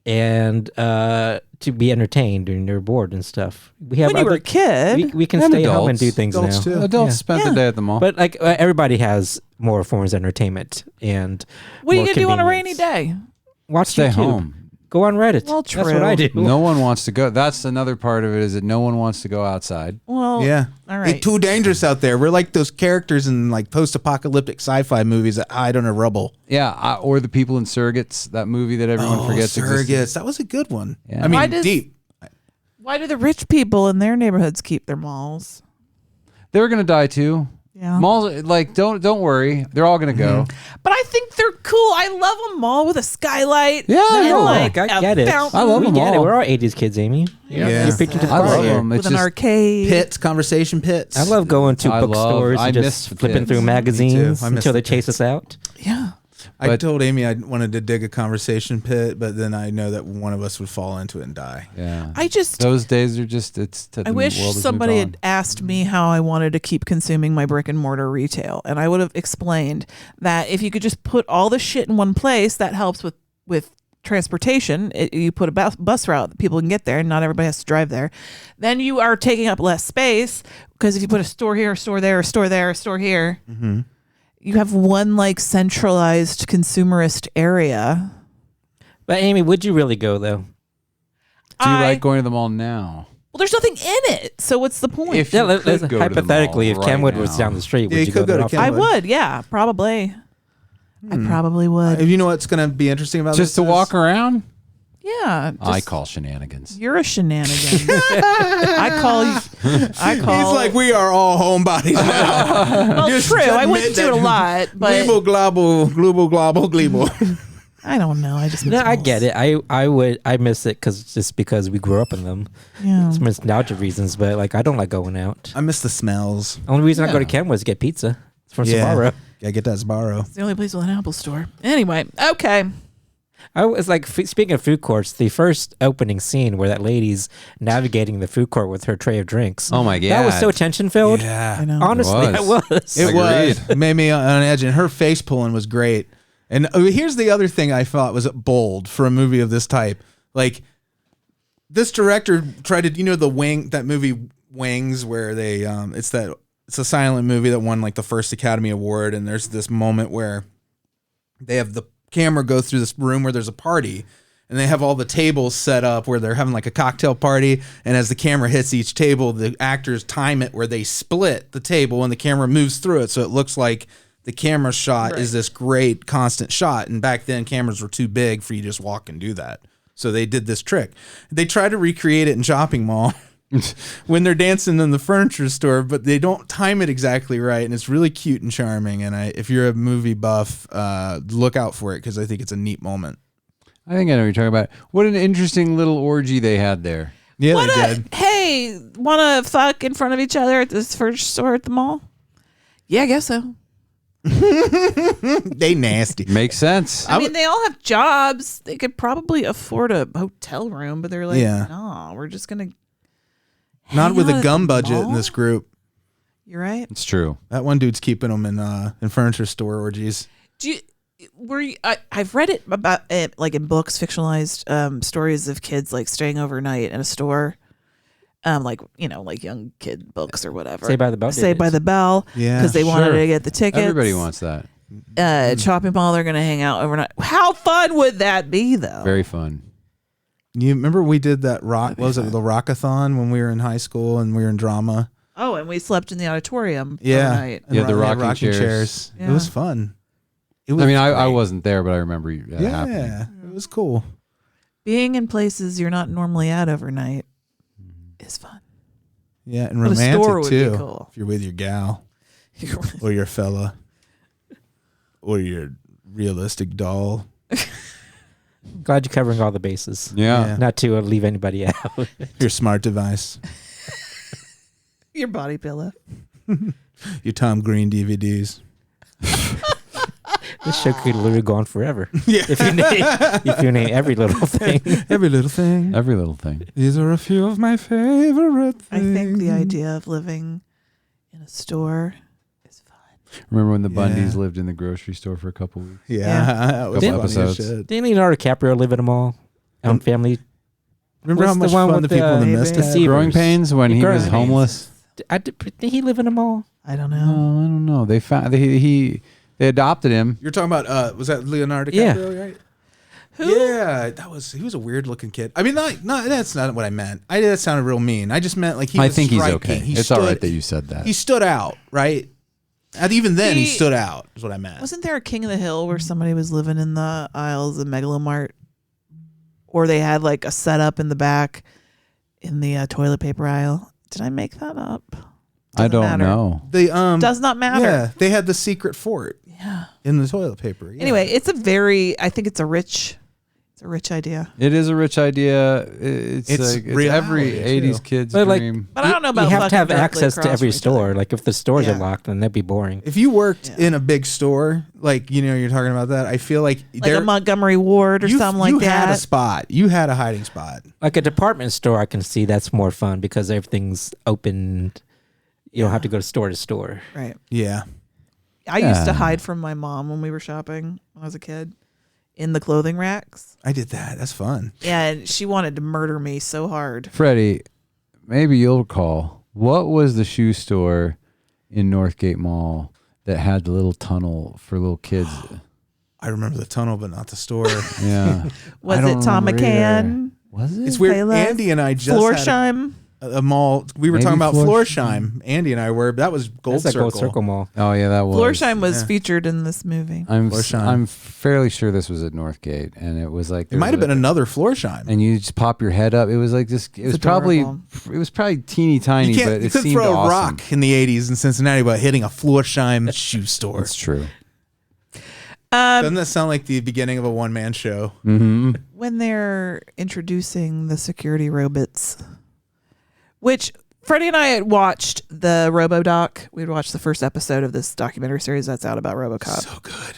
and to be entertained when you're bored and stuff. We have When you were a kid. we can And stay home and adults. do things Adults now. too. Adults spent the day at the mall. But like everybody has more forms of entertainment and What are you more going to do on a rainy convenience. day? Watch Stay YouTube. home. Go on Reddit. Well, That's what true. I do. No one wants to go. That's another part of it, is that no one wants to go outside. Well, Yeah. all right. It's too dangerous out there. We're like those characters in like post-apocalyptic sci-fi movies that hide under rubble. Yeah, or the people in Surrogates, that movie that everyone forgets existed. Surrogates. That was a good one. Yeah. I mean, Why does- deep. Why do the rich people in their neighborhoods keep their malls? They were gonna die too. Yeah. Malls, like, don't worry, they're all gonna go. But I think they're cool. I love a mall with a skylight. Yeah, and no, like I a get it. fountain I love we them get it. all. We're all 80s kids, Amy. Yeah. You're preaching to the I love choir here. them. with It's an just arcade. Pits, conversation pits. I love going to I bookstores love- I and miss just flipping kids. through Me too. magazines I miss until the they chase us out. Yeah. I But- told Amy I wanted to dig a conversation pit, but then I know that one of us would fall into it and die. Yeah. I just Those days are just, I wish somebody had asked me how I wanted to keep consuming my brick and mortar retail, and I would have explained that if you could just put all the shit in one place, that helps with transportation. You put a bus route that people can get there, and not everybody has to drive there. Then you are taking up less space, because if you put a store here, a store there, a store there, a store here, you have one like centralized consumerist area. But Amy, would you really go though? Do you I- like going to the mall now? Well, there's nothing in it, so what's the point? If Yeah, you let's, could go to the hypothetically, if mall Kenwood right was now. down the street, Yeah, would you you could go go there to often? I Kenwood. would, yeah, probably. I probably would. You know what's going to be interesting about Just this to walk around? Yeah, I just- call shenanigans. You're a shenanigan. I call. He's like, we are all homebodies now. Well, Just true. I admit wouldn't do it a that- lot, but Glebo, globble, global, globble, glebo. I don't know. I just No, I get it. I would. I miss it because we grew up in them. Yeah. It's nostalgia reasons, but like I don't like going out. I miss the smells. Only reason I go to Kenwood is to get pizza. It's from Yeah. Sbarro. Gotta get that Sbarro. It's the only place with an Apple store. Anyway, okay. I was like, speaking of food courts, the first opening scene where that lady's navigating the food court with her tray of drinks. Oh my That was God. so tension filled. I Yeah. know. Honestly, It it was. was. It was. Agreed. It made me on edge, and her face pulling was great. And here's the other thing I thought was bold for a movie of this type. Like, this director tried to, that movie Wings, where they, it's a silent movie that won like the first Academy Award. And there's this moment where they have the camera go through this room where there's a party, and they have all the tables set up where they're having like a cocktail party. And as the camera hits each table, the actors time it where they split the table and the camera moves through it. So it looks like the camera shot is this great constant shot. And back then cameras were too big for you to just walk and do that. So they did this trick. They try to recreate it in shopping mall when they're dancing in the furniture store, but they don't time it exactly right. And it's really cute and charming. And if you're a movie buff, look out for it, because I think it's a neat moment. I think I know what you're talking about. What an interesting little orgy they had there. Yeah, What they a, did. hey, want to fuck in front of each other at this furniture store at the mall? Yeah, I guess so. They nasty. Makes sense. I mean, they all have jobs. They could probably afford a hotel room, but they're like, Yeah. no, we're just going to. Not with a out gum at the budget in mall? this group. You're right. It's true. That one dude's keeping them in furniture store orgies. Do you, I've read it about it, like in books, fictionalized stories of kids like staying overnight in a store, like like young kid books or whatever. Saved by the Bell did Saved by it. the Bell, Yeah, because they wanted sure. to get the tickets. Everybody wants that. Shopping mall. They're gonna hang out overnight. How fun would that be, though? Very fun. You remember we did that rock? What was it, the Rockathon, when we were in high school and we were in drama? Oh, and we slept in the auditorium. Yeah, overnight. and Yeah, the rocking chairs. It was fun. It was I mean, I great. wasn't there, but I remember that happening. Yeah, it was cool. Being in places you're not normally at overnight is fun. Yeah, and But a store romantic would be too. cool. If you're with your gal or your fella or your realistic doll. Glad you're covering all the bases. Yeah. Not to leave anybody out. Your smart device. Your body pillow. Your Tom Green DVDs. This show could literally go on forever. Yeah. If you name every little thing. Every little thing. Every little thing. These are a few of my favorite things. I think the idea of living in a store is fun. Remember when the Yeah. Bundys lived in the grocery store for a couple weeks? Yeah. That was Couple funny as episodes. shit. Didn't Leonardo DiCaprio live in a mall? Own family. Remember how What's much the one fun with the people in the the mist baby? had? Siebert? Growing pains when he Growing was Pains. homeless. Did he live in a mall? I don't No, know. I don't know. They found they adopted him. You're talking about was that Leonardo Yeah. DiCaprio, right? Who? Yeah, he was a weird looking kid. I mean, not that's not what I meant. That sounded real mean. I just meant like he I was think he's striking. okay. He It's stood, all right that you said that. He stood out, right? And even then, he He- stood out. Is what I meant. Wasn't there a King of the Hill where somebody was living in the aisles of Megalomart? Or they had like a setup in the back in the toilet paper aisle? Did I make that up? I Doesn't don't matter. know. They Does not matter. Yeah, they had the secret fort Yeah. in the toilet paper. Yeah. Anyway, I think it's a rich idea. It is a rich idea. It's It's every reality, 80s too. kid's But, like, dream. But I don't know about You have to fucking have directly access to across every from each other. store. Like if the stores Yeah. are locked, then that'd be boring. if you worked in a big store, like you're talking about that, I feel like Like a Montgomery Ward or something like you that. had a spot. You had a hiding spot. Like a department store, I can see that's more fun because everything's open. You don't have to go store to store. Right. Yeah. I used to Yeah. hide from my mom when we were shopping when I was a kid in the clothing racks. I did that. That's fun. And she wanted to murder me so hard. Freddie, maybe you'll recall, what was the shoe store in Northgate Mall that had the little tunnel for little kids? I remember the tunnel, but not the store. Yeah. Was I don't it Tom remember McCann? Was it? It's weird. Payless? Andy and I just had Florsheim? a mall. We were Maybe talking about Florsheim. Florsheim. Andy and I were. That was Gold That's a Circle. Gold Circle Mall. Oh, yeah, that was. Florsheim was Yeah. featured in this movie. Florsheim. I'm fairly sure this was at Northgate, and it was like It might have been another Florsheim. and you just pop your head up. It was like this. It was adorable. probably teeny tiny, You but can't. You it could seemed throw a awesome. rock in the '80s in Cincinnati by hitting a Florsheim shoe store. That's true. Doesn't that sound like the beginning of a one-man show? Mm-hmm. When they're introducing the security robots, which Freddie and I had watched the RoboDoc. We'd watched the first episode of this documentary series that's out about RoboCop. So good.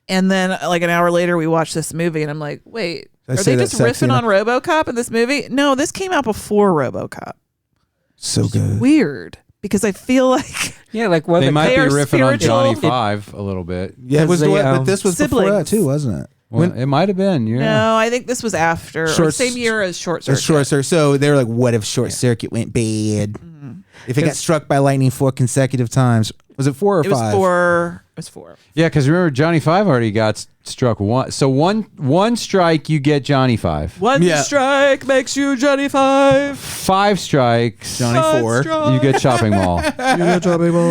And then like an hour later, we watched this movie and I'm like, wait, Did I are say they that just sexy riffing on enough? RoboCop in this movie? No, this came out before RoboCop. So good. Weird. Because I feel like Yeah, like well, They might be they are riffing on Johnny spiritual. Five a little bit. Yeah, it was. Because they, But this was before that siblings. too, wasn't it? Well, it might have been. Yeah. no, I think this was after or Short- same year as Short It's Circuit. short circuit. So they were like, "What if Short Circuit went bad? If it got struck by lightning 4 consecutive times? Was it 4 or It was 5? four. It was 4. Yeah, because remember Johnny Five already got struck once. So one strike, you get Johnny Five. One Yeah. strike makes you Johnny 5. 5 strikes, Johnny 4. you get Shopping Mall.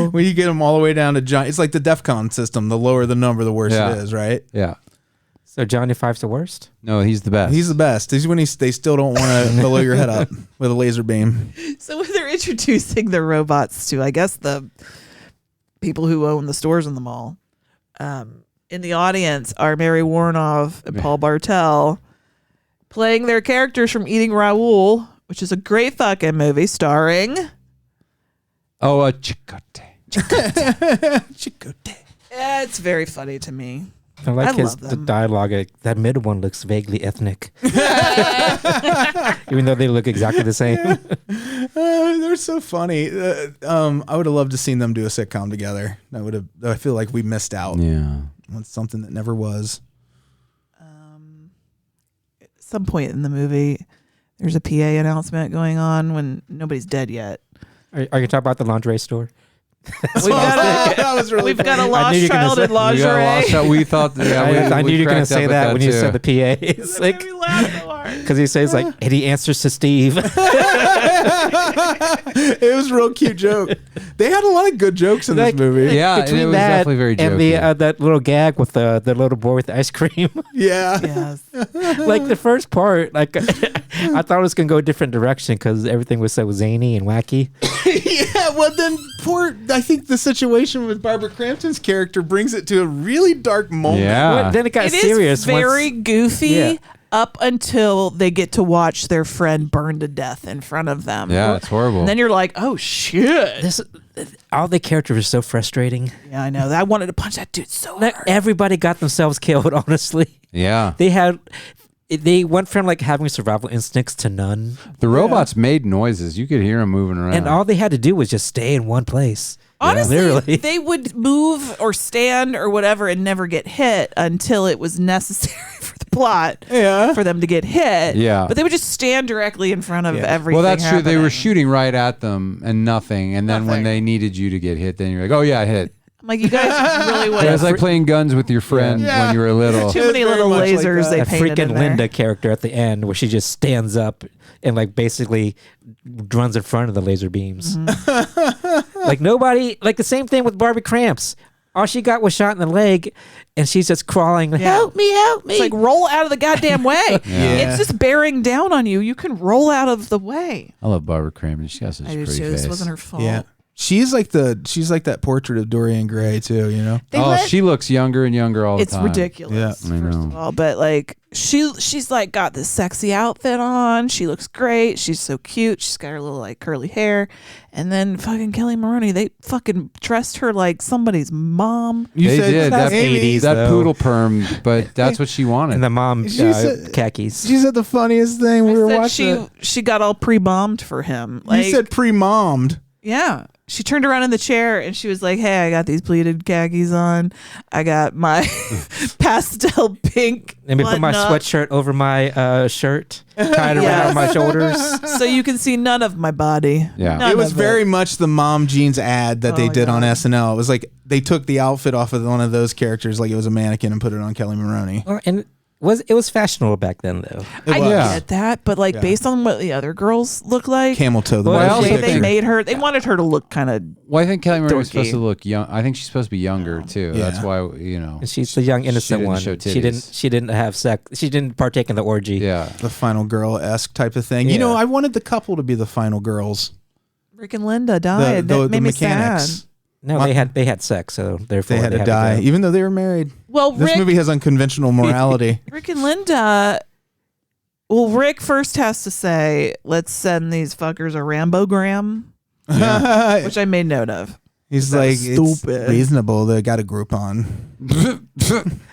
When you get them all the way down to Johnny, it's like the DEFCON system. The lower the number, the worse Yeah. it is, right? Yeah. so Johnny Five's the worst. No, he's the best. He's the best. He's when they still don't want to blow your head up with a laser beam. So when they're introducing the robots to, I guess, the people who own the stores in the mall, in the audience are Mary Warnoff and Paul Bartel playing their characters from Eating Raoul, which is a great fucking movie starring. Chicote. Chicote. It's very funny to me. I like I love the them. dialogue. That mid one looks vaguely ethnic, even though they look exactly the same. They're so funny. I would have loved to seen them do a sitcom together. I feel like we missed out Yeah. on something that never was. At some point in the movie, there's a PA announcement going on when nobody's dead yet. Are you talking about the lingerie store? We've got That was really We've got a funny. I knew lost you were gonna child say- in lingerie. We thought. Yeah, I knew you were going to cracked say up that at when you too. said the PA. It's That like made me laugh so hard. Because he says like, and he answers to Steve. It was a real cute joke. They had a lot of good jokes in this movie. Yeah, and Between it was that definitely very and jokey. that little gag with the little boy with the ice cream. Yeah. Yes. Like the first part, like I thought it was gonna go a different direction because everything was so zany and wacky. Yeah, well then I think the situation with Barbara Crampton's character brings it to a really dark moment. Yeah. Well, then it got It serious. is very goofy Yeah. up until they get to watch their friend burn to death in front of them. Yeah, it's horrible. And then you're like, oh shit. All the characters are so frustrating. Yeah, I know. I wanted to punch that dude so Like, hard. everybody got themselves killed. Honestly, Yeah. they went from like having survival instincts to none, The robots made noises. You could hear them moving around. and all they had to do was just stay in one place. Honestly, Literally. they would move or stand or whatever and never get hit until it was necessary for the plot for them to get hit. Yeah. But they would just stand directly in front of everything. Well, that's true. They were happening. shooting right at them and nothing. And then when Nothing. they needed you to get hit, then you're like, oh, yeah, hit. I'm like, you guys really would It was have like playing guns with your friend Yeah. when you were little. too many It's very little much like lasers that. they That painted in freaking there. Linda character at the end where she just stands up and like basically runs in front of the laser beams. Like nobody, like the same thing with Barbie Cramps. All she got was shot in the leg and she's just crawling. Help me, help me. It's like roll out of the goddamn way. Yeah. It's just bearing down on you. You can roll out of the way. I love Barbara Crampton. She got such I a do pretty too. face. This wasn't her fault. Yeah. She's like that portrait of Dorian Gray too, you know? They Oh, let- she looks younger and younger all the it's time. ridiculous. Yeah. First I know. of all, but like she's like got this sexy outfit on. She looks great. She's so cute. She's got her little like curly hair, and then fucking Kelly Maroney. They fucking dressed her like somebody's mom. You They said did. That's That, 80s, that though. poodle perm, but that's what she wanted. And the mom She said- khakis. She said the funniest thing we were Said watching. she got all pre-bombed for him. Like, You said pre-mommed. yeah. She turned around in the chair and she was like, "Hey, I got these pleated khakis on. I got my pastel pink. Let me put my button-up, sweatshirt over my shirt, tied around Yes. my shoulders. so you can see none of my body." Yeah. None It was of very much the mom jeans ad that they Oh, did on God. SNL. It was like they took the outfit off of one of those characters, like it was a mannequin, and put it on Kelly Maroney. And it was fashionable back then, though. I was. get that, but like Yeah. based on what the other girls look like, Camel toe. The Well, I the way also way she- they think- made her, they wanted her to look kind of. Well, I think Kelly Maroney was supposed Dorky. to look young. I think she's supposed to be younger too. Yeah. That's why you know. And she's the young innocent didn't one. show She didn't. titties. She didn't have sex. She didn't partake in the orgy. Yeah. the final girl-esque type of thing. Yeah. You know, I wanted the couple to be the final girls. Rick and Linda The, died. the, that the made me mechanics. sad. No, What? they had sex, so therefore They had to die, go. even though they were married. Well, This movie has unconventional morality. Rick and Linda. Well, Rick first has to say, "Let's send these fuckers a Rambogram," which I made note of. He's That like, was it's stupid. reasonable. They got a Groupon.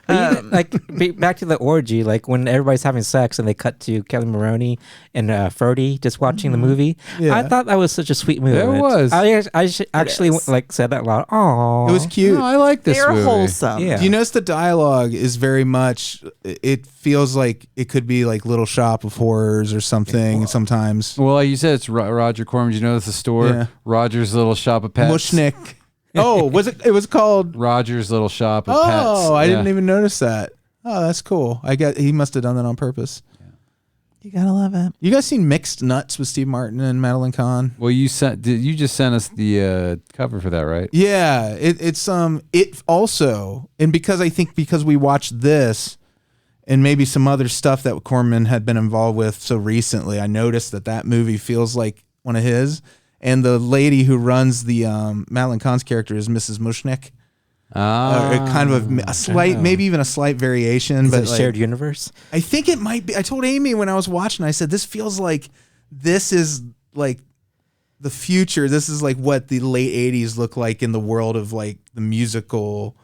But even, like back to the orgy, like when everybody's having sex and they cut to Kelly Maroney and Freddy just watching the movie. Yeah. I thought that was such a sweet movie. It was. Actually is. like said that loud. Oh, It was cute. No, I like this They're movie. wholesome. Yeah. Do you notice the dialogue is very much? It feels like it could be like Little Shop of Horrors or something. Sometimes Well, you said it's Roger Corman. Did you notice the store? Yeah. Roger's Little Shop of Pets. Mushnick. Oh, was it? It was called. Roger's Little Shop of Pets. Oh, I Yeah. didn't even notice that. Oh, that's cool. He must have done that on purpose. You gotta love it. You guys seen Mixed Nuts with Steve Martin and Madeline Kahn? Well, you just sent us the cover for that, right? Yeah, it's it also, and because we watched this and maybe some other stuff that Corman had been involved with so recently, I noticed that movie feels like one of his. And the lady who runs the Madeline Kahn's character is Mrs. Mushnick. Kind of a slight, maybe even a slight variation, Is but it a like, shared universe? I think it might be. I told Amy when I was watching, I said, this feels like this is like the future. This is like what the late 80s look like in the world of like the musical,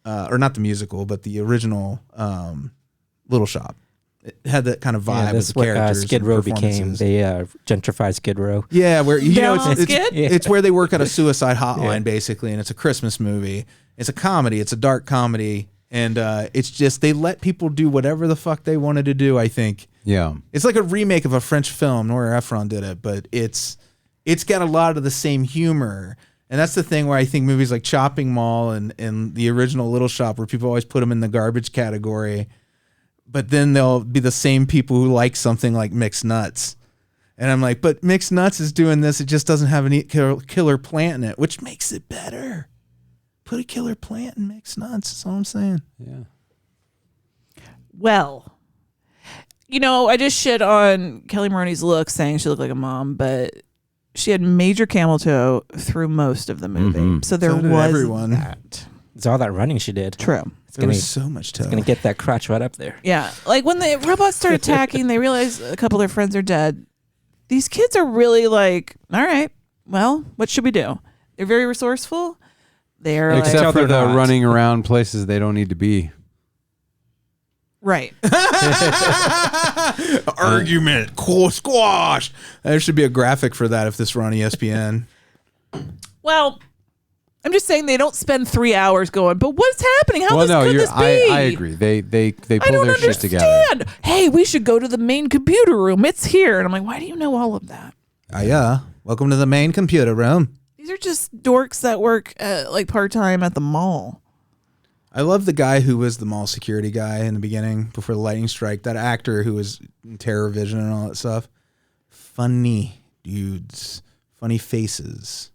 or not the musical, but the original Little Shop. It had that kind of vibe Yeah, with that's the what characters. Skid and Row became. performances. They gentrified Skid Row. Yeah, where you know Down it's, Skid? it's where they work at a suicide hotline Yeah. basically, and it's a Christmas movie. It's a comedy. It's a dark comedy, and it's just they let people do whatever the fuck they wanted to do. I think Yeah. it's like a remake of a French film. Nora Ephron did it, but it's got a lot of the same humor. And that's the thing where I think movies like Chopping Mall and the original Little Shop, where people always put them in the garbage category, but then they'll be the same people who like something like mixed nuts. And I'm like, but mixed nuts is doing this. It just doesn't have any killer plant in it, which makes it better. Put a killer plant in mixed nuts. That's all I'm saying. Yeah. Well, I just shit on Kelly Maroney's look, saying she looked like a mom, but she had major camel toe through most of the movie. So there So did was everyone. that. It's all that running she did. True. There was so much toe. It's gonna get that crotch right up there. Yeah. Like when the robots start attacking, they realize a couple of their friends are dead. These kids are really like, all right, well, what should we do? They're very resourceful. They're Except like, for the not. running around places they don't need to be. right. Argument. Cool squash. There should be a graphic for that if this were on ESPN. Well, I'm just saying they don't spend 3 hours going, but what's happening? How could this be? I agree. They I pull don't their shit together. understand. Hey, we should go to the main computer room. It's here. And I'm like, why do you know all of that? Yeah. Welcome to the main computer room. These are just dorks that work like part-time at the mall. I love the guy who was the mall security guy in the beginning before the lightning strike. That actor who was in Terror Vision and all that stuff. Funny dudes. Funny faces.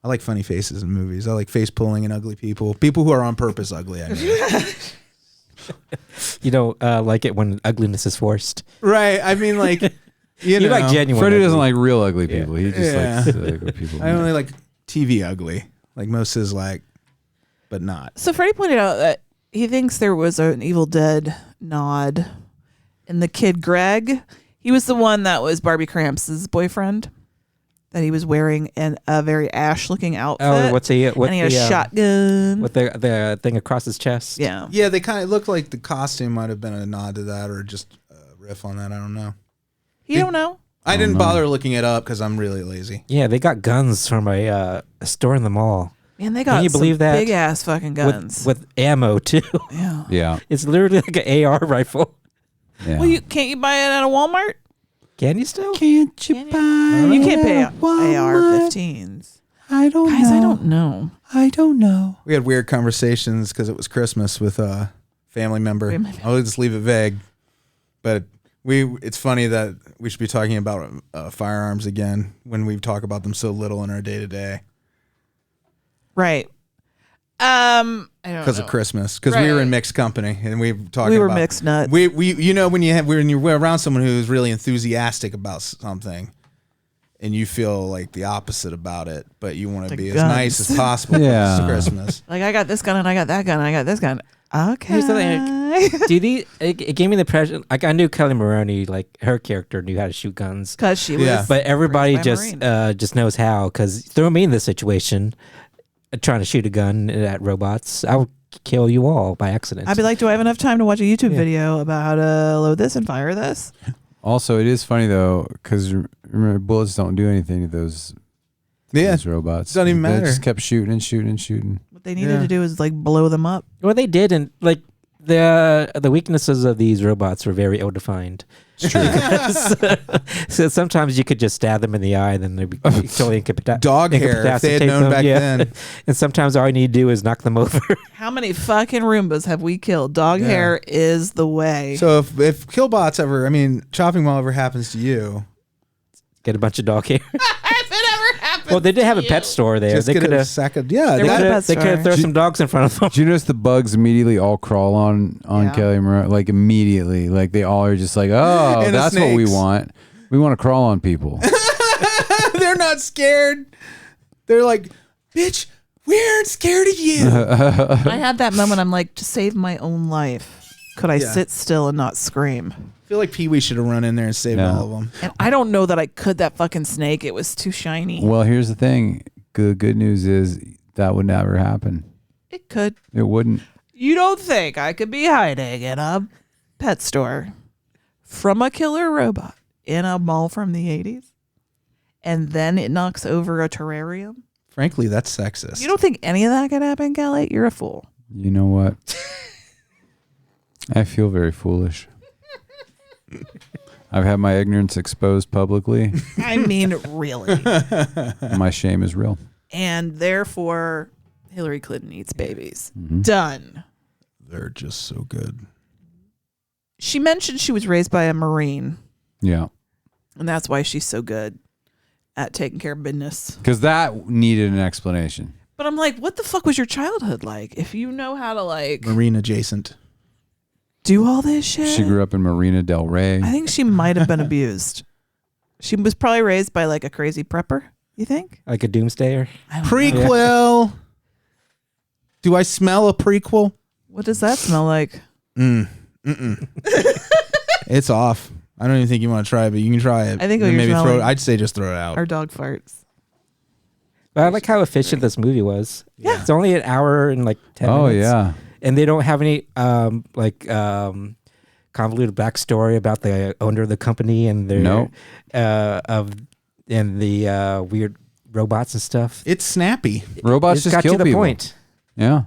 I like funny faces in movies. I like face pulling and ugly people. People who are on purpose ugly. I mean. You don't like it when ugliness is forced. Right. I mean, like, you know. like genuine. Freddie ugly. doesn't like real ugly people. He just Yeah. likes ugly people. I only like TV ugly. Like most is like, but not. So Freddie pointed out that he thinks there was an Evil Dead nod in the kid Greg. He was the one that was Barbie Cramps' boyfriend. That he was wearing in a very Ash-looking outfit. Oh, what's he? What and he had the, a shotgun. with the thing across his chest? Yeah. Yeah, they kind of look like the costume might have been a nod to that or just a riff on that. I don't know. You don't know? I didn't bother looking it up because I'm really lazy. Yeah, they got guns from a store in the mall. Man, they got you some believe that? big ass fucking guns. With ammo too. yeah. Yeah. It's literally like an AR rifle. Yeah. Well, can't you buy it at a Walmart? Can you still? Can't you buy You can't pay Walmart? AR-15s. I don't Guys, know. I don't know. I don't know. We had weird conversations because it was Christmas with a family member. I'll just leave it vague. But it's funny that we should be talking about firearms again when we talk about them so little in our day-to-day. Right. I don't know. Because of Christmas. Because we were in Right. mixed company and we were talking We were about mixed nuts. We when you're around someone who's really enthusiastic about something and you feel like the opposite about it, but you want to be as guns. nice as possible Yeah. for Christmas. Like, I got this gun and I got that gun and I got this gun. Okay. Here's the thing. It gave me the impression, like I knew Kelly Maroney, like her character knew how to shoot guns, Because she was. Yeah. but everybody raised by a just knows how. Because throw me in this situation, trying to shoot a gun at robots, I would kill you all by accident. I'd be like, do I have enough time to watch a YouTube video about how to load this and fire this? Also, it is funny though, because remember, bullets don't do anything to those robots. Doesn't even They matter. just kept shooting and shooting and shooting. What they needed to do is like blow them up. well, they did, and like the weaknesses of these robots were very ill-defined. It's true. So sometimes you could just stab them in the eye, and then they'd be totally Dog hair, if they had known back then. And sometimes all you need to do is knock them over. How many fucking Roombas have we killed? Dog hair is the way. So if Killbots ever, Chopping Mall ever happens to you, Get a bunch of dog hair. if it ever happens. Well, they did have a pet store there. just They get could a have. sack of, There was a pet They could have store. thrown some dogs in front of them. Do you notice the bugs immediately all crawl on Yeah. Kelly Maroney? Like immediately, like they all are just like, oh, And the that's what we snakes. want. We want to crawl on people. they're not scared. They're like, bitch, we aren't scared of you. I had that moment. I'm like, to save my own life, could I Yeah. sit still and not scream? I feel like Pee Wee should have run in there and saved Yeah. all of them. And I don't know that I could. That fucking snake. It was too shiny. Well, here's the thing. Good news is that would never happen. It could. It wouldn't. You don't think I could be hiding in a pet store from a killer robot in a mall from the 80s, and then it knocks over a terrarium? Frankly, that's sexist. You don't think any of that could happen, Kelley? You're a fool. You know what? I feel very foolish. I've had my ignorance exposed publicly. I mean, really. My shame is real. And therefore, Hillary Clinton eats babies. Mm-hmm. Done. They're just so good. she mentioned she was raised by a Marine, Yeah. and that's why she's so good at taking care of business. Because that needed an explanation. But I'm like, what the fuck was your childhood like? If you know how to like Marine adjacent. do all this shit. She grew up in Marina Del Rey. I think she might have been abused. She was probably raised by like a crazy prepper. You think? Like a doomsdayer. I don't know. Prequel. Do I smell a prequel? What does that smell like? It's off. I don't even think you want to try it, but you can try it. I think what And you're maybe throw smelling- it. I'd say just throw it out. Our dog farts. But I like how efficient this movie was. Yeah. It's only an hour and like 10 Oh, minutes. yeah. And they don't have any convoluted backstory about the owner of the company and their No. and the weird robots and stuff. It's snappy. Robots It's just got kill to the people. point. Yeah.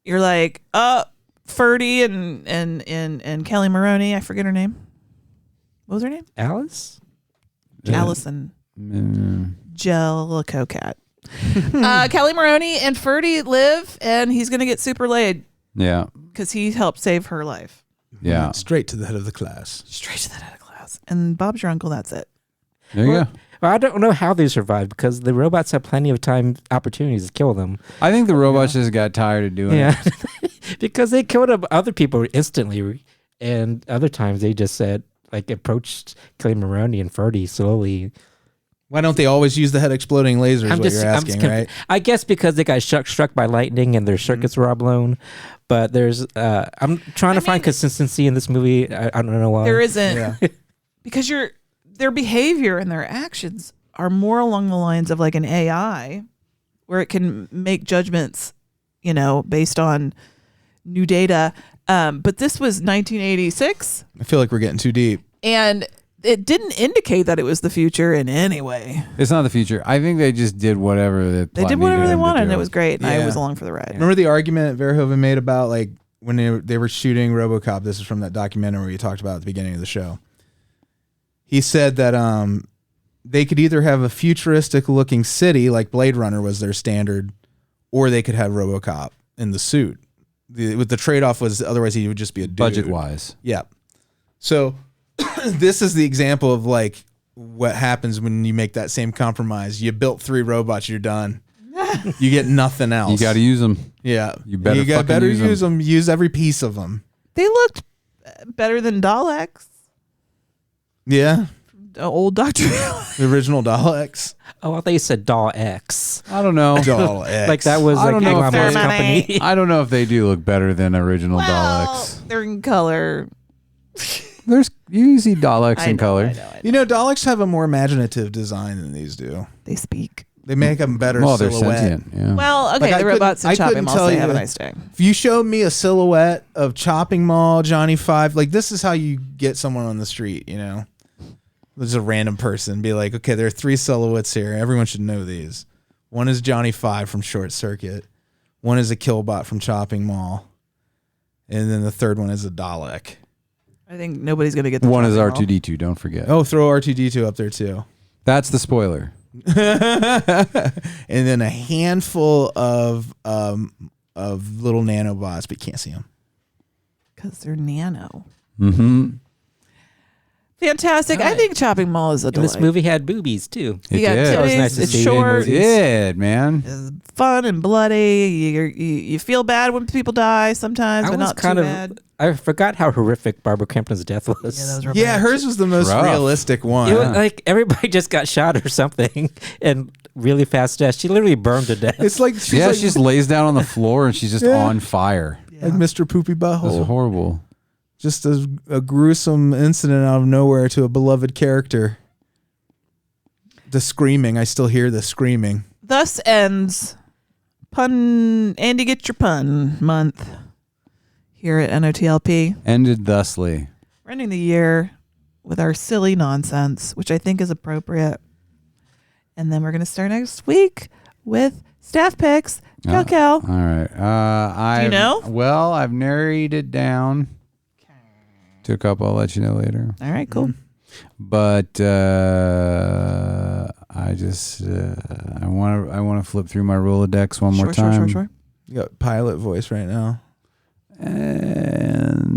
You're like, Ferdy and Kelly Maroney. I forget her name. What was her name? Alice? Allison Mm. Jellicoe Cat. Kelly Maroney and Ferdy live, and he's gonna get super laid Yeah. because he helped save her life. Yeah. Straight to the head of the class. Straight to the head of class. And Bob's your uncle. That's it. There you go. Well, I don't know how they survived because the robots have plenty of time opportunities to kill them. I think the robots just got tired of doing Yeah. it. Because they killed other people instantly, and other times they just said, like, approached Kelly Maroney and Ferdy slowly. Why don't they always use the head exploding lasers? What you're asking, right? I guess because they got struck by lightning and their circuits were all blown. But there's, I'm trying to find consistency in this movie. I don't know why. There isn't Yeah. because their behavior and their actions are more along the lines of like an AI, where it can make judgments, based on new data. But this was 1986, I feel like we're getting too deep. and it didn't indicate that it was the future in any way. It's not the future. I think they just did whatever They did whatever they wanted, and it was great. And I Yeah. was along for the ride. Remember the argument Verhoeven made about like when they were shooting RoboCop? This is from that documentary you talked about at the beginning of the show. He said that they could either have a futuristic looking city like Blade Runner was their standard, or they could have RoboCop in the suit. With the trade off was otherwise he would just be a dude. Budget wise. Yeah. So this is the example of like what happens when you make that same compromise. You built 3 robots, you're done. You get nothing else. You got to use them. Yeah. You better got fucking better use 'em. use them. Use every piece of them. They looked better than Daleks. Yeah. Old Doctor. The original Daleks. Oh, I thought you said Doll X. I don't know. Daleks. Like that was I like don't know if Elon Musk's they're- company. I don't know if they do look better than original Daleks. They're in color. There's you see Daleks I in know, color. I know. You know, Daleks have a more imaginative design than these do. They speak. They make them better Well, they're silhouette. sentient. Yeah. Well, okay, Like, I the robots couldn't- in I Chopping couldn't Mall tell say you- have a nice day. If you showed me a silhouette of Chopping Mall, Johnny Five, like this is how you get someone on the street, There's a random person be like, okay, there are 3 silhouettes here. Everyone should know these. One is Johnny Five from Short Circuit. One is a Killbot from Chopping Mall. And then the third one is a Dalek. I think nobody's gonna get the One is Chopping Mall. R2D2. Don't forget. Oh, throw R2D2 up there too. That's the spoiler. And then a handful of little nanobots, but you can't see them. because they're nano. Mm-hmm. Fantastic. I think Chopping Mall is a And delight. this movie had boobies too. It You got did. That was titties, nice to it's see. short, It did, man. it's fun and bloody. You feel bad when people die sometimes, I but was not kind too of. bad. I forgot how horrific Barbara Crampton's death was. Yeah, that was real Yeah, bad. hers was the most Rough. realistic one. It was like everybody just got shot or something, and really fast death. She literally burned to death. It's like she's Yeah, like, she just lays down on the floor and she's just Yeah. on fire. like Mr. Poopy That's Butthole. horrible. Just a gruesome incident out of nowhere to a beloved character. The screaming, I still hear the screaming. Thus ends Pun Andy Get Your Pun month here at NOTLP. Ended thusly. We're ending the year with our silly nonsense, which I think is appropriate. And then we're going to start next week with staff picks. Cal Cal. All right. I you know? Well, I've narrowed it down to a couple. I'll let you know later. All right, cool. But I just I want to flip through my Rolodex one more time. Sure. You got pilot voice right now. And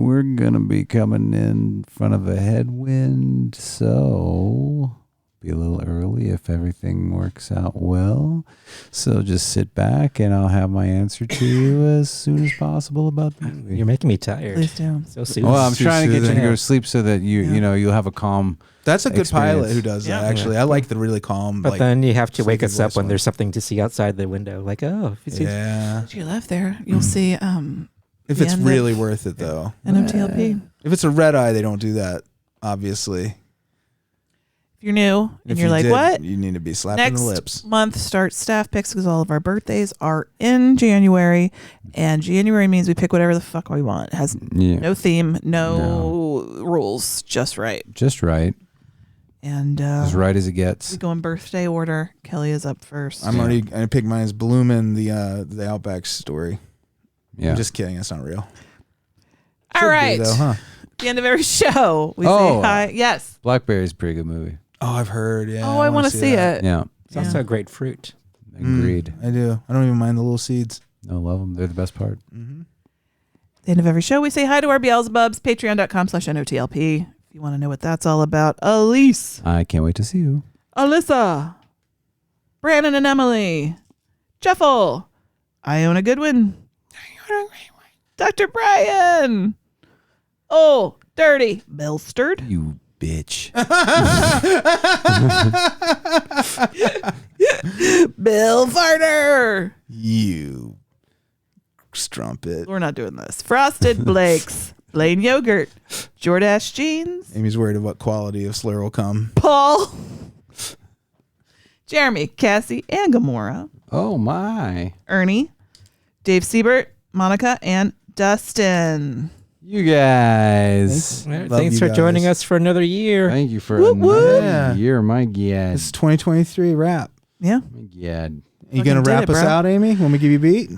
we're going to be coming in front of a headwind, so be a little early if everything works out well. So just sit back and I'll have my answer to you as soon as possible about the movie. You're making me tired. Please do. So soon. Well, I'm Too trying to get you to soothing. go to sleep so that you'll have a calm. That's a good pilot experience. who does Yeah. that. Actually, I like the really calm. But like, then you have to wake sleepy us up voice when one. there's something to see outside the window. Like, oh, if you see yeah. To your left there, you'll see If the it's end really of worth it, though. NOTLP. If it's a red eye, they don't do that. Obviously, If you're new and if you're you like, did, what? You need to be slapping Next the lips. month starts staff picks because all of our birthdays are in January, and January means we pick whatever the fuck we want. It has Yeah. no theme, no rules, just right. Just right. And As right as it we gets. go in birthday order. Kelly is up first. I'm already. I picked mine as Bloomin' the Outback story. Yeah. I'm just kidding. That's not real. All Should be, right. though, huh? At the end of every show, we Oh. say hi. Yes. Blackberry's a pretty good movie. Oh, I've heard. Yeah. Oh, I want to see that. it. Yeah. it's also a great fruit. Agreed. I do. I don't even mind the little seeds. I love them. They're the best part. Mm-hmm. At the end of every show, we say hi to our Beelzebubs. Patreon.com/NOTLP. If you want to know what that's all about. Alise, I can't wait to see you. Alyssa, Branan and Emily, Jeffel, Iona Goodwin, Dr. Brian. Oh, dirty Belsterd. You bitch. Bill Farner. You strumpet. We're not doing this. Frosted Blakes. Blayne Yogurt. Jordache Jeans. Amy's worried about quality of slur will come. Paul. Jeremy, Cassie, and Gamora. Oh my. Ernie. Dave Siebert, Monica, and Dustin. You guys. All right, Love thanks you for joining guys. us for another year. Thank you for Whoop, whoop. another Yeah. year. My God. It's 2023 wrap. Yeah. My God. You Fucking gonna did wrap it, us bro. out, Amy? When we give you a beat?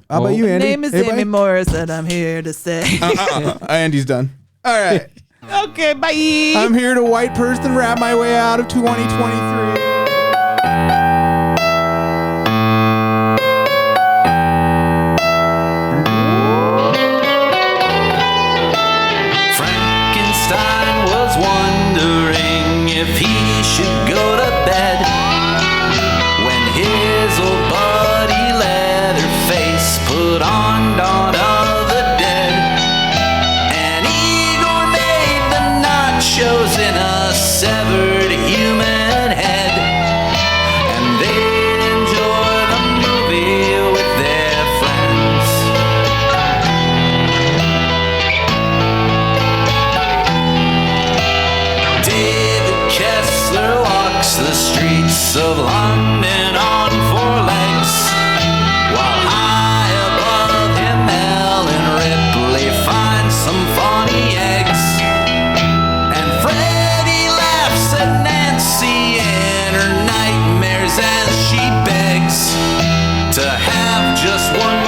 How about you, My Andy? name is Hey, Amy buddy? Morris, and I'm here to say. Andy's done. All right. Okay, bye. I'm here to white person wrap my way out of 2023. Frankenstein was wondering if he should go to bed when his old buddy Leatherface put on Dawn of the Dead. And Igor made the nachos in a severed human head, and they'd enjoy the movie with their friends. David Kessler walks the streets of London on four legs, while high above him Ellen Ripley finds some funny eggs. And Freddy laughs at Nancy in her nightmares as she begs to have just one